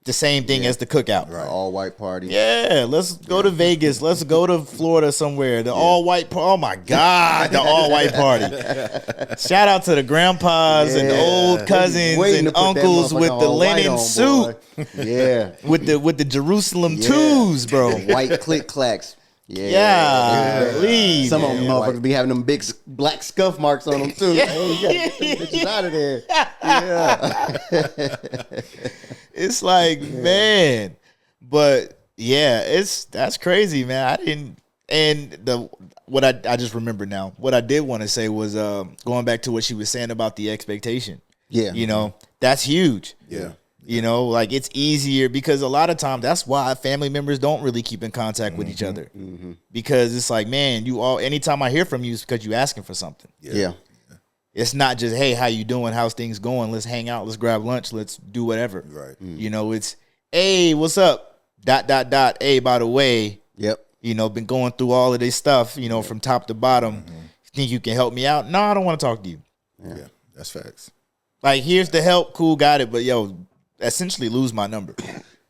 Speaker 2: the same thing as the cookout.
Speaker 1: Right.
Speaker 3: All white party.
Speaker 2: Yeah, let's go to Vegas. Let's go to Florida somewhere. The all white. Oh my God, the all white party. Shout out to the grandpas and the old cousins
Speaker 3: Waiting
Speaker 2: and
Speaker 3: to put that
Speaker 2: uncles with
Speaker 3: motherfucker
Speaker 2: the
Speaker 3: all white
Speaker 2: linen
Speaker 3: on,
Speaker 2: suit,
Speaker 3: boy. Yeah.
Speaker 2: with the Jerusalem
Speaker 3: Yeah.
Speaker 2: twos, bro.
Speaker 3: White click clacks. Yeah.
Speaker 2: Yeah, leave,
Speaker 3: Some of them
Speaker 2: man.
Speaker 3: motherfuckers be having them big black scuff marks on them too. Hey, you gotta get them bitches out of there. Yeah.
Speaker 2: It's like, man, but yeah, that's crazy, man. I didn't, and what I just remember now. What I did want to say was going back to what she was saying about the expectation.
Speaker 3: Yeah.
Speaker 2: That's huge.
Speaker 1: Yeah.
Speaker 2: Like, it's easier because a lot of times that's why family members don't really keep in contact with each other, because it's like, man, anytime I hear from you, it's because you asking for something.
Speaker 3: Yeah.
Speaker 2: It's not just, hey, how you doing? How's things going? Let's hang out. Let's grab lunch. Let's do whatever.
Speaker 1: Right.
Speaker 2: It's, hey, what's up? ... Hey, by the way,
Speaker 3: Yep.
Speaker 2: been going through all of this stuff, from top to bottom. Think you can help me out? No, I don't want to talk to you.
Speaker 1: Yeah. That's facts.
Speaker 2: Like, here's the help. Cool, got it. But essentially lose my number.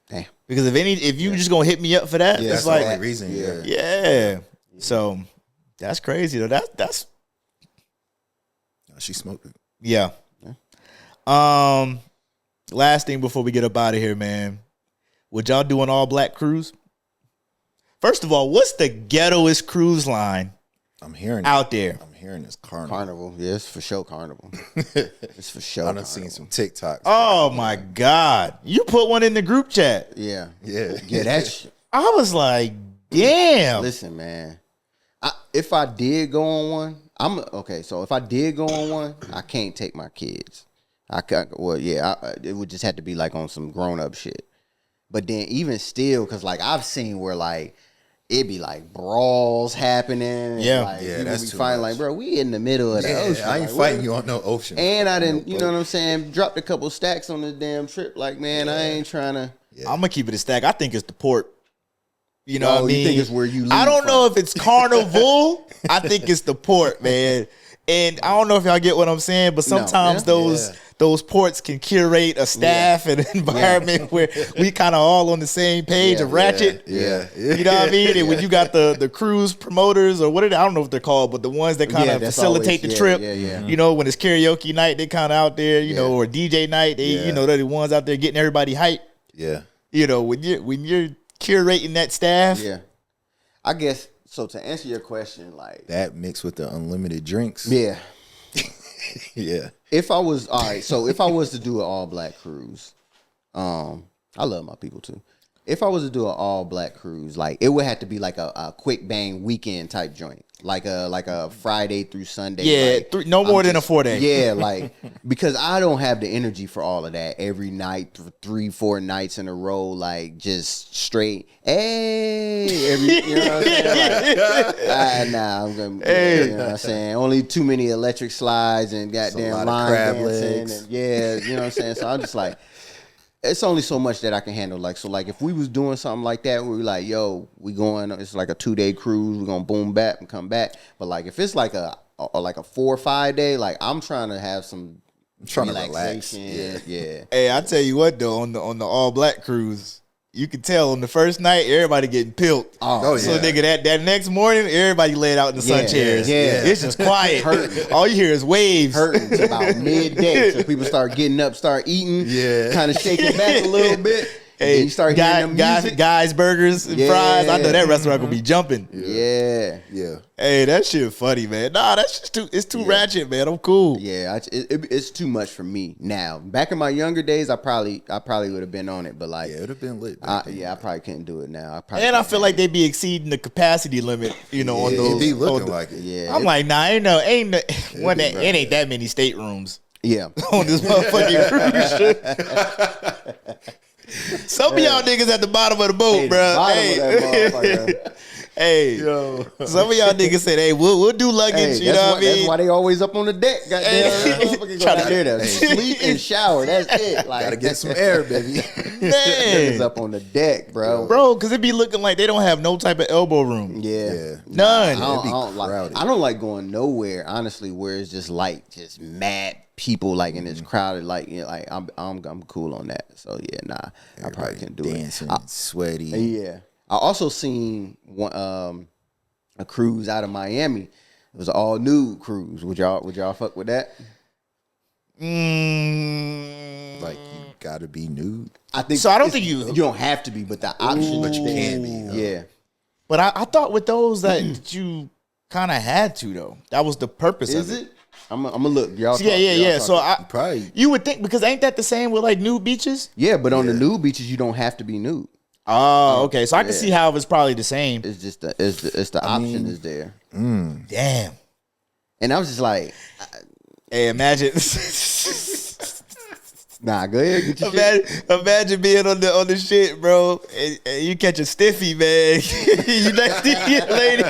Speaker 3: Damn.
Speaker 2: Because if you just gonna hit me up for that,
Speaker 1: Yeah,
Speaker 2: it's
Speaker 1: that's
Speaker 2: like,
Speaker 1: the only reason. Yeah.
Speaker 2: yeah. So that's crazy though. That's
Speaker 1: She smoked it.
Speaker 2: yeah. Last thing before we get up out of here, man. Would y'all do an all black cruise? First of all, what's the ghettoest cruise line
Speaker 1: I'm hearing
Speaker 2: out there?
Speaker 1: I'm hearing this Carnival.
Speaker 3: Carnival. Yeah, it's for sure Carnival. It's for sure.
Speaker 1: I done seen some TikToks.
Speaker 2: Oh my God. You put one in the group chat.
Speaker 3: Yeah.
Speaker 1: Yeah.
Speaker 3: Yeah, that's
Speaker 2: I was like, damn.
Speaker 3: listen, man. If I did go on one, so if I did go on one, I can't take my kids. It would just have to be like on some grown up shit. But then even still, because like I've seen where like it be like brawls happening.
Speaker 2: Yeah.
Speaker 3: Like,
Speaker 1: Yeah,
Speaker 3: people
Speaker 1: that's
Speaker 3: be
Speaker 1: too
Speaker 3: fighting
Speaker 1: much.
Speaker 3: like, bro, we in the middle of the
Speaker 1: Yeah,
Speaker 3: ocean.
Speaker 1: I ain't
Speaker 3: Like,
Speaker 1: fighting
Speaker 3: what?
Speaker 1: you on no ocean.
Speaker 3: And I didn't, you know what I'm saying, dropped a couple stacks on the damn trip. Like, man, I ain't trying to.
Speaker 2: I'm gonna keep it a stack. I think it's the port. You know
Speaker 3: Oh,
Speaker 2: what I mean?
Speaker 3: you think it's where you leave
Speaker 2: I don't
Speaker 3: from.
Speaker 2: know if it's Carnival. I think it's the port, man. And I don't know if y'all get what I'm saying, but sometimes those ports can curate a staff and an environment where we kind of all on the same page of ratchet.
Speaker 1: Yeah.
Speaker 2: You know what I mean? And when you got the cruise promoters or what are they, I don't know what they're called, but the ones that kind of facilitate the trip. You know, when it's karaoke night, they kind of out there, you know, or DJ night, they you know, they're the ones out there getting everybody hyped.
Speaker 1: Yeah.
Speaker 2: You know, when you're curating that staff.
Speaker 3: Yeah. I guess so to answer your question, like
Speaker 1: that mixed with the unlimited drinks.
Speaker 3: Yeah.
Speaker 1: Yeah.
Speaker 3: If I was to do an all black cruise, I love my people too. If I was to do an all black cruise, like it would have to be like a quick bang weekend type joint, like a Friday through Sunday.
Speaker 2: Yeah,
Speaker 3: like,
Speaker 2: no more than a 4-day.
Speaker 3: Yeah, like because I don't have the energy for all of that every night, 3-4 nights in a row, like just straight. Hey, you know what I'm saying? Like, nah, I'm gonna. Hey. You know what I'm saying? Only too many electric slides and goddamn line dancing. And, you know what I'm saying? So I'm just like. It's only so much that I can handle. Like, so like if we was doing something like that, where we like, yo, we going, it's like a 2-day cruise, we're gonna boom back and come back. But like if it's like a 4 or 5 day, like I'm trying to have some relaxation. Yeah.
Speaker 2: Hey, I tell you what though, on the all black cruise, you can tell on the first night everybody getting pilled.
Speaker 3: Oh,
Speaker 2: so nigga, that next morning everybody laid out in the sun chairs.
Speaker 3: Yeah,
Speaker 2: it's just quiet. All you hear is waves.
Speaker 3: Hurting to about midday, so people start getting up, start eating, kind of shaking back a little bit. Hey, you start hearing
Speaker 2: guys, burgers and fries. I know that restaurant gonna be jumping.
Speaker 3: Yeah.
Speaker 2: Hey, that shit funny, man. Nah, that's just too ratchet, man. I'm cool.
Speaker 3: Yeah, it's too much for me now. Back in my younger days, I probably would have been on it, but like,
Speaker 1: it would have been lit.
Speaker 3: I probably couldn't do it now.
Speaker 2: I feel like they be exceeding the capacity limit, you know, on those.
Speaker 1: It be looking like it.
Speaker 3: Yeah,
Speaker 2: I'm like, nah, it ain't that many staterooms.
Speaker 3: Yeah,
Speaker 2: on this motherfucking cruise ship. Some of y'all niggas at the bottom of the boat, bro. Hey, yo. Some of y'all niggas said, "Hey, we'll do luggage." You know what I mean?
Speaker 3: That's why they always up on the deck. Goddamn, trying to sleep and shower. That's it. Like,
Speaker 1: gotta get some air, baby.
Speaker 3: Niggas up on the deck, bro.
Speaker 2: Because it be looking like they don't have no type of elbow room.
Speaker 3: Yeah.
Speaker 2: None.
Speaker 3: I don't like going nowhere, honestly, where it's just mad people like in this crowded, like, you know, like I'm cool on that. So yeah, I probably can't do
Speaker 1: dancing, sweaty.
Speaker 3: Yeah. I also seen a cruise out of Miami. It was an all nude cruise. Would y'all fuck with that?
Speaker 1: Like you gotta be nude.
Speaker 3: I think
Speaker 2: so. I don't think you
Speaker 3: don't have to be, but the option,
Speaker 1: but you can be.
Speaker 3: Yeah.
Speaker 2: But I thought with those that you kind of had to though. That was the purpose.
Speaker 3: Is
Speaker 2: of
Speaker 3: it? I'm gonna look. Y'all.
Speaker 2: Yeah. So I
Speaker 1: probably
Speaker 2: you would think because ain't that the same with like nude beaches?
Speaker 3: Yeah, but on the nude beaches you don't have to be nude.
Speaker 2: Oh, okay. So I can see how it's probably the same.
Speaker 3: It's just the option is there.
Speaker 2: Damn.
Speaker 3: And I was just like,
Speaker 2: hey, imagine.
Speaker 3: Nah, go ahead. Get your shit.
Speaker 2: Imagine being on the shit, bro, and you catch a stiffy, man. You next to your lady.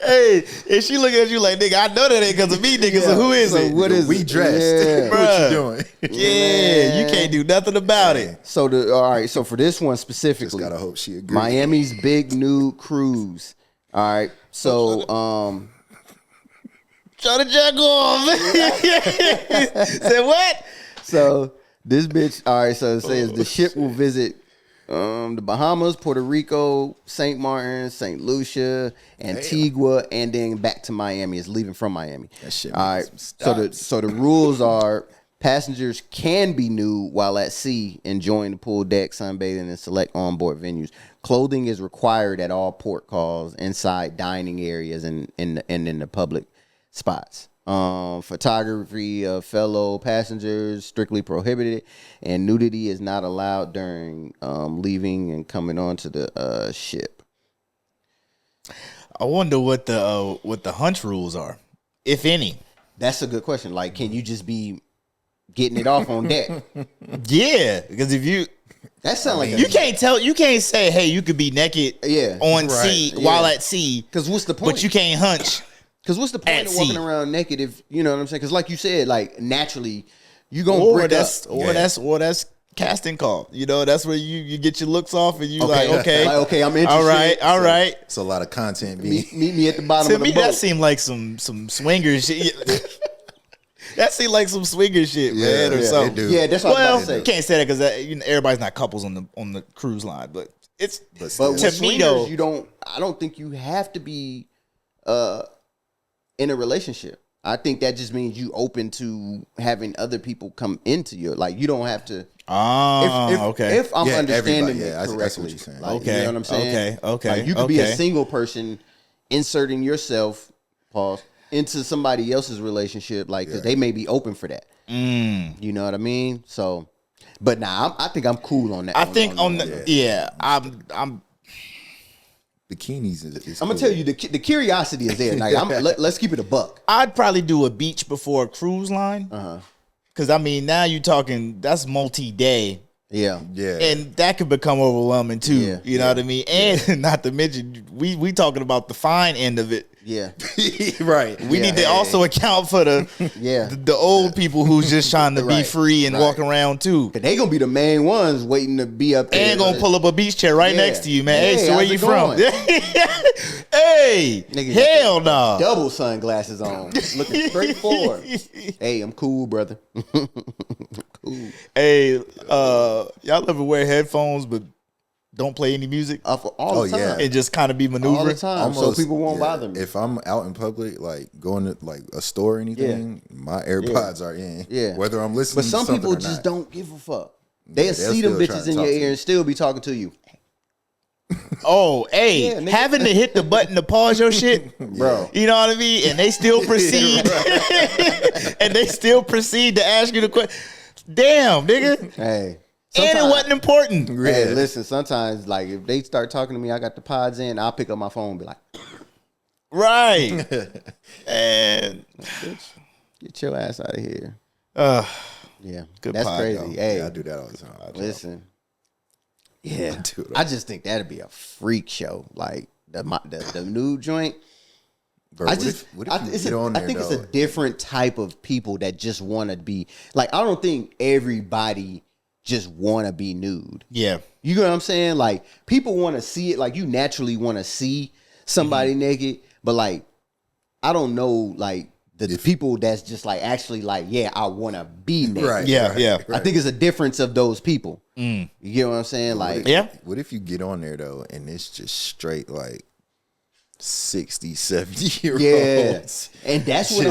Speaker 2: Hey, and she looking at you like, nigga, I know that ain't because of me, nigga. So who is it?
Speaker 3: What is
Speaker 1: we dressed?
Speaker 3: Yeah.
Speaker 1: What you doing?
Speaker 2: Yeah, you can't do nothing about it.
Speaker 3: So all right. So for this one specifically,
Speaker 1: just gotta hope she agrees.
Speaker 3: Miami's big nude cruise. All right. So
Speaker 2: Try to jack off. Said what?
Speaker 3: So this bitch. All right. So it says the ship will visit the Bahamas, Puerto Rico, St. Martin, St. Lucia, Antigua, and then back to Miami. It's leaving from Miami.
Speaker 1: That shit.
Speaker 3: All right. So the rules are passengers can be nude while at sea, enjoying the pool deck, sunbathing, and select onboard venues. Clothing is required at all port calls, inside dining areas, and in the public spots. Photography of fellow passengers strictly prohibited, and nudity is not allowed during leaving and coming onto the ship.
Speaker 2: I wonder what the hunch rules are, if any.
Speaker 3: That's a good question. Like, can you just be getting it off on deck?
Speaker 2: Yeah, because if you
Speaker 3: that sounds like
Speaker 2: you can't say, hey, you could be naked on sea while at sea.
Speaker 3: Because what's the point?
Speaker 2: But you can't hunch.
Speaker 3: Because what's the point of walking around naked if you know what I'm saying? Because like you said, like naturally you gonna
Speaker 2: or that's casting call. You know, that's where you get your looks off and you like, okay,
Speaker 3: I'm interested.
Speaker 2: All right.
Speaker 1: It's a lot of content being.
Speaker 3: Meet me at the bottom
Speaker 2: To
Speaker 3: of the
Speaker 2: me,
Speaker 3: boat.
Speaker 2: that seemed like some swinger shit. That seemed like some swinger shit, man, or something.
Speaker 1: it do.
Speaker 3: Yeah, that's what I
Speaker 2: Well,
Speaker 3: was about to say.
Speaker 2: can't say that because everybody's not couples on the cruise line, but it's
Speaker 1: But
Speaker 3: But with
Speaker 2: to me
Speaker 3: swingers,
Speaker 2: though.
Speaker 3: I don't think you have to be in a relationship. I think that just means you open to having other people come into your, like, you don't have to.
Speaker 2: Okay.
Speaker 3: If I'm
Speaker 1: Yeah,
Speaker 3: understanding
Speaker 1: everybody,
Speaker 3: it
Speaker 1: yeah, I see
Speaker 3: correctly,
Speaker 1: what you're saying.
Speaker 3: like,
Speaker 2: Okay,
Speaker 3: you know what I'm saying?
Speaker 2: okay,
Speaker 3: Like, you could be a
Speaker 2: okay.
Speaker 3: single person inserting yourself, pause, into somebody else's relationship, like, 'cause they may be open for that. You know what I mean? So, but nah, I think I'm cool on that.
Speaker 2: I think I'm
Speaker 1: Bikinis is
Speaker 3: I'm gonna tell you the curiosity is there. Like, let's keep it a buck.
Speaker 2: I'd probably do a beach before a cruise line. Cause I mean, now you're talking that's multi-day.
Speaker 3: Yeah.
Speaker 1: Yeah.
Speaker 2: And that could become overwhelming too.
Speaker 3: Yeah.
Speaker 2: You know what I mean? And not to mention, we talking about the fine end of it.
Speaker 3: Yeah.
Speaker 1: right.
Speaker 2: We need to also account for the old people who's just trying to be
Speaker 3: Right.
Speaker 2: free and walk around too.
Speaker 3: They gonna be the main ones waiting to be up there.
Speaker 2: And gonna pull up a beach chair right
Speaker 3: Yeah.
Speaker 2: next to you, man. Hey,
Speaker 3: Hey,
Speaker 2: so where
Speaker 3: how's
Speaker 2: you
Speaker 3: it
Speaker 2: from?
Speaker 3: going?
Speaker 2: Hey,
Speaker 3: Nigga got
Speaker 2: hell no.
Speaker 3: double sunglasses on, looking straight forward. Hey, I'm cool, brother. Cool.
Speaker 2: Hey, y'all ever wear headphones but don't play any music
Speaker 3: For all the time.
Speaker 1: yeah.
Speaker 2: and just kind of be
Speaker 3: All the
Speaker 2: maneuvering?
Speaker 3: time, so people won't bother me.
Speaker 1: If I'm out in public, like going to like a store or anything, my AirPods are in.
Speaker 3: Yeah.
Speaker 1: Whether I'm listening
Speaker 3: But
Speaker 1: to
Speaker 3: some
Speaker 1: something
Speaker 3: people
Speaker 1: or
Speaker 3: just
Speaker 1: not.
Speaker 3: don't give a fuck. They'll
Speaker 1: they'll
Speaker 3: see them
Speaker 1: still try
Speaker 3: bitches
Speaker 1: to
Speaker 3: in
Speaker 1: talk
Speaker 3: your
Speaker 1: to
Speaker 3: ear
Speaker 1: you.
Speaker 3: and still be talking to you.
Speaker 2: Oh, hey,
Speaker 3: Yeah, nigga.
Speaker 2: having to hit the button to pause your shit,
Speaker 3: Bro.
Speaker 2: You know what I mean? And they still proceed, and they still proceed to ask you the question. Damn, nigga.
Speaker 3: Hey.
Speaker 2: And it wasn't important.
Speaker 3: Hey, listen, sometimes, like, if they start talking to me, I got the pods in, I'll pick up my phone and be like,
Speaker 2: Right. And
Speaker 3: get your ass out of here. Yeah.
Speaker 2: Good
Speaker 3: That's
Speaker 2: pod,
Speaker 3: crazy.
Speaker 2: though.
Speaker 3: Hey,
Speaker 1: Yeah, I do that all the time.
Speaker 3: listen. Yeah.
Speaker 1: do it all.
Speaker 3: I just think that'd be a freak show. Like, the nude joint.
Speaker 1: Bro,
Speaker 3: I
Speaker 1: what
Speaker 3: just,
Speaker 1: if you get on there,
Speaker 3: I think
Speaker 1: though?
Speaker 3: it's a different type of people that just want to be, like, I don't think everybody just want to be nude.
Speaker 2: yeah,
Speaker 3: You know what I'm saying? Like, people want to see it. Like, you naturally want to see somebody naked, but, like, I don't know, like, the people that's just, like, actually, like, yeah, I want to be naked.
Speaker 1: Right.
Speaker 2: Yeah,
Speaker 1: right,
Speaker 2: yeah.
Speaker 1: right.
Speaker 3: I think it's a difference of those people. You get what I'm saying? Like,
Speaker 2: yeah.
Speaker 1: What if you get on there though and it's just straight like 60, 70-year-olds?
Speaker 3: yeah. And that's what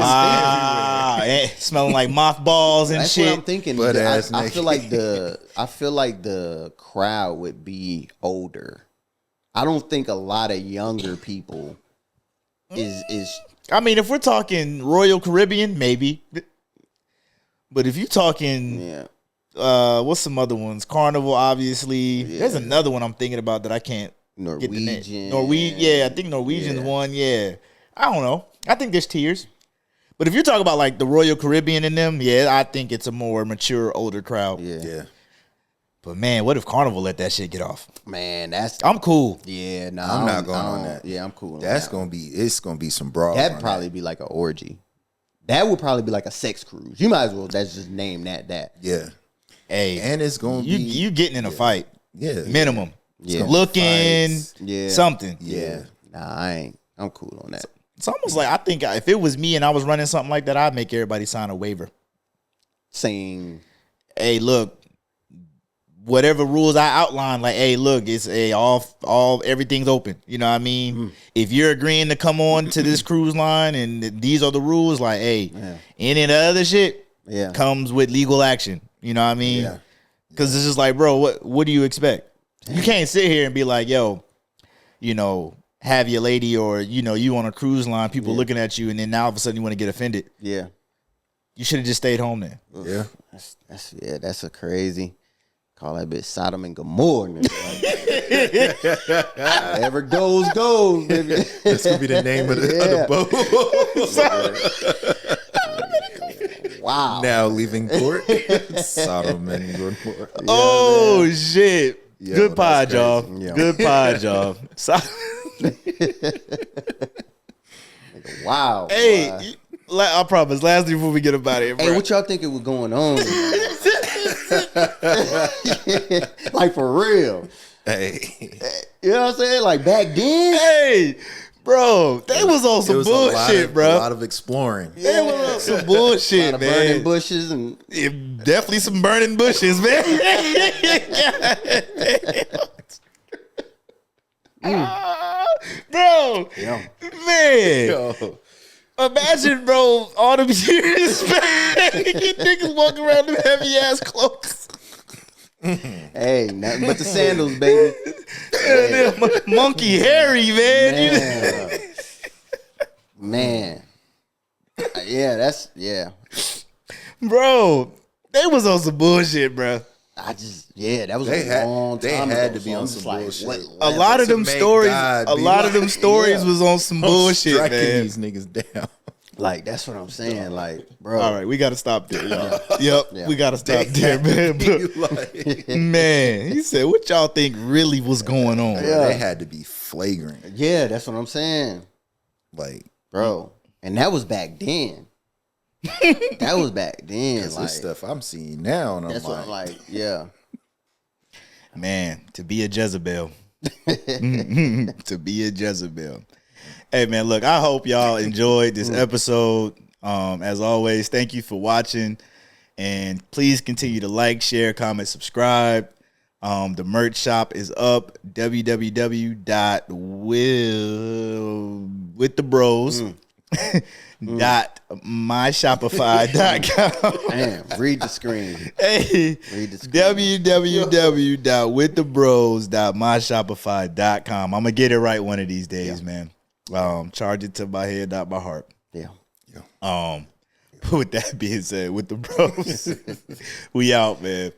Speaker 2: Smelling like mothballs and
Speaker 3: that's
Speaker 2: shit.
Speaker 3: what I'm thinking.
Speaker 1: Butt
Speaker 3: I
Speaker 1: ass
Speaker 3: feel like the crowd would be older. I don't think a lot of younger people is
Speaker 2: I mean, if we're talking Royal Caribbean, maybe. But if you're talking,
Speaker 3: yeah.
Speaker 2: what's some other ones? Carnival, obviously. There's another one I'm thinking about that I can't get the name.
Speaker 3: Norwegian.
Speaker 2: Yeah, I think Norwegian's one. Yeah, I don't know. I think there's tiers. But if you're talking about like the Royal Caribbean and them, yeah, I think it's a more mature, older crowd.
Speaker 3: Yeah.
Speaker 1: Yeah.
Speaker 2: But man, what if Carnival let that shit get off?
Speaker 3: Man, that's
Speaker 2: I'm cool.
Speaker 3: yeah. No,
Speaker 1: I'm not going on that.
Speaker 3: Yeah, I'm cool. On
Speaker 1: That's
Speaker 3: that.
Speaker 1: it's gonna be some broad.
Speaker 3: That'd probably be like an orgy. That would probably be like a sex cruise. You might as well just name that.
Speaker 1: Yeah.
Speaker 2: Hey,
Speaker 1: And it's gonna be
Speaker 2: you getting in a fight.
Speaker 1: yeah.
Speaker 2: Minimum.
Speaker 3: Yeah.
Speaker 2: Looking.
Speaker 1: Fights.
Speaker 3: Yeah.
Speaker 2: Something.
Speaker 3: Yeah. Nah, I'm cool on that.
Speaker 2: It's almost like I think if it was me and I was running something like that, I'd make everybody sign a waiver.
Speaker 3: Saying
Speaker 2: Hey, look, whatever rules I outline, like, hey, look, it's all everything's open. You know what I mean? If you're agreeing to come on to this cruise line and these are the rules, like, hey, any of the other shit comes with legal action. You know what I mean?
Speaker 3: Yeah.
Speaker 2: Because it's just like, bro, what do you expect? You can't sit here and be like, yo, you know, have your lady or, you know, you on a cruise line, people looking at you, and then now all of a sudden you want to get offended.
Speaker 3: yeah.
Speaker 2: You should have just stayed home then.
Speaker 1: Yeah.
Speaker 3: That's a crazy. Call that bitch Sodom and Gomorrah. Whatever goes, baby.
Speaker 1: That's gonna be the name of the boat.
Speaker 3: Wow.
Speaker 1: Now leaving port. Sodom and Gomorrah.
Speaker 2: Oh shit!
Speaker 1: Yo,
Speaker 2: Good pod,
Speaker 1: that's
Speaker 2: y'all.
Speaker 1: crazy.
Speaker 3: Yeah.
Speaker 2: Good pod, y'all.
Speaker 3: Wow.
Speaker 2: Hey,
Speaker 3: Wow.
Speaker 2: I promise. Lastly, before we get up out of here, bro.
Speaker 3: Hey, what y'all thinking was going on? Like for real.
Speaker 1: Hey,
Speaker 3: You know what I'm saying? Like back then.
Speaker 2: Hey, bro, they was on some bullshit, bro.
Speaker 1: A lot of exploring.
Speaker 2: They was on some bullshit,
Speaker 3: Burning
Speaker 2: man.
Speaker 3: bushes and
Speaker 2: Yeah, definitely some burning bushes, man. Bro,
Speaker 3: yeah.
Speaker 2: man.
Speaker 1: Yo,
Speaker 2: Imagine, bro, all them years back. You niggas walking around in heavy ass clothes.
Speaker 3: Hey, nothing but the sandals, baby.
Speaker 2: Monkey Harry, man.
Speaker 3: Man. Yeah, that's
Speaker 2: Bro, they was on some bullshit, bro.
Speaker 3: That was
Speaker 1: They
Speaker 3: a long
Speaker 1: they
Speaker 3: time
Speaker 1: had
Speaker 3: ago,
Speaker 1: to be
Speaker 3: so
Speaker 1: on
Speaker 3: I'm
Speaker 1: some
Speaker 3: just like,
Speaker 1: bullshit.
Speaker 3: what
Speaker 2: A lot of
Speaker 1: to
Speaker 2: them
Speaker 1: make
Speaker 2: stories,
Speaker 1: God
Speaker 2: a
Speaker 1: be
Speaker 2: lot of them
Speaker 1: like,
Speaker 2: stories was on some bullshit,
Speaker 1: striking
Speaker 2: man.
Speaker 1: these niggas down.
Speaker 3: Like that's what I'm saying. Like, bro.
Speaker 2: All right, we got to stop there, y'all. Yep,
Speaker 3: Yeah.
Speaker 2: we got to stop there, man.
Speaker 1: Like,
Speaker 2: Man, he said, "What y'all think really was going on?"
Speaker 3: Yeah.
Speaker 1: They had to be flagrant.
Speaker 3: Yeah, that's what I'm saying.
Speaker 1: Like,
Speaker 3: Bro. And that was back then. That was back then.
Speaker 1: that's
Speaker 3: Like,
Speaker 1: the stuff I'm seeing now, and
Speaker 3: that's what I'm like, yeah.
Speaker 2: Man, to be a Jezebel. To be a Jezebel. Hey, man, look, I hope y'all enjoyed this episode. As always, thank you for watching. And please continue to like, share, comment, subscribe. The merch shop is up. www.withthebrose.myshopify.com.
Speaker 3: Damn, read the screen.
Speaker 2: Hey,
Speaker 3: Read the screen.
Speaker 2: www.withthebrose.myshopify.com. I'm gonna get it right one of these days, man. Charge it to my head, not my heart.
Speaker 3: Yeah.
Speaker 2: With that being said, with the bros, we out, man.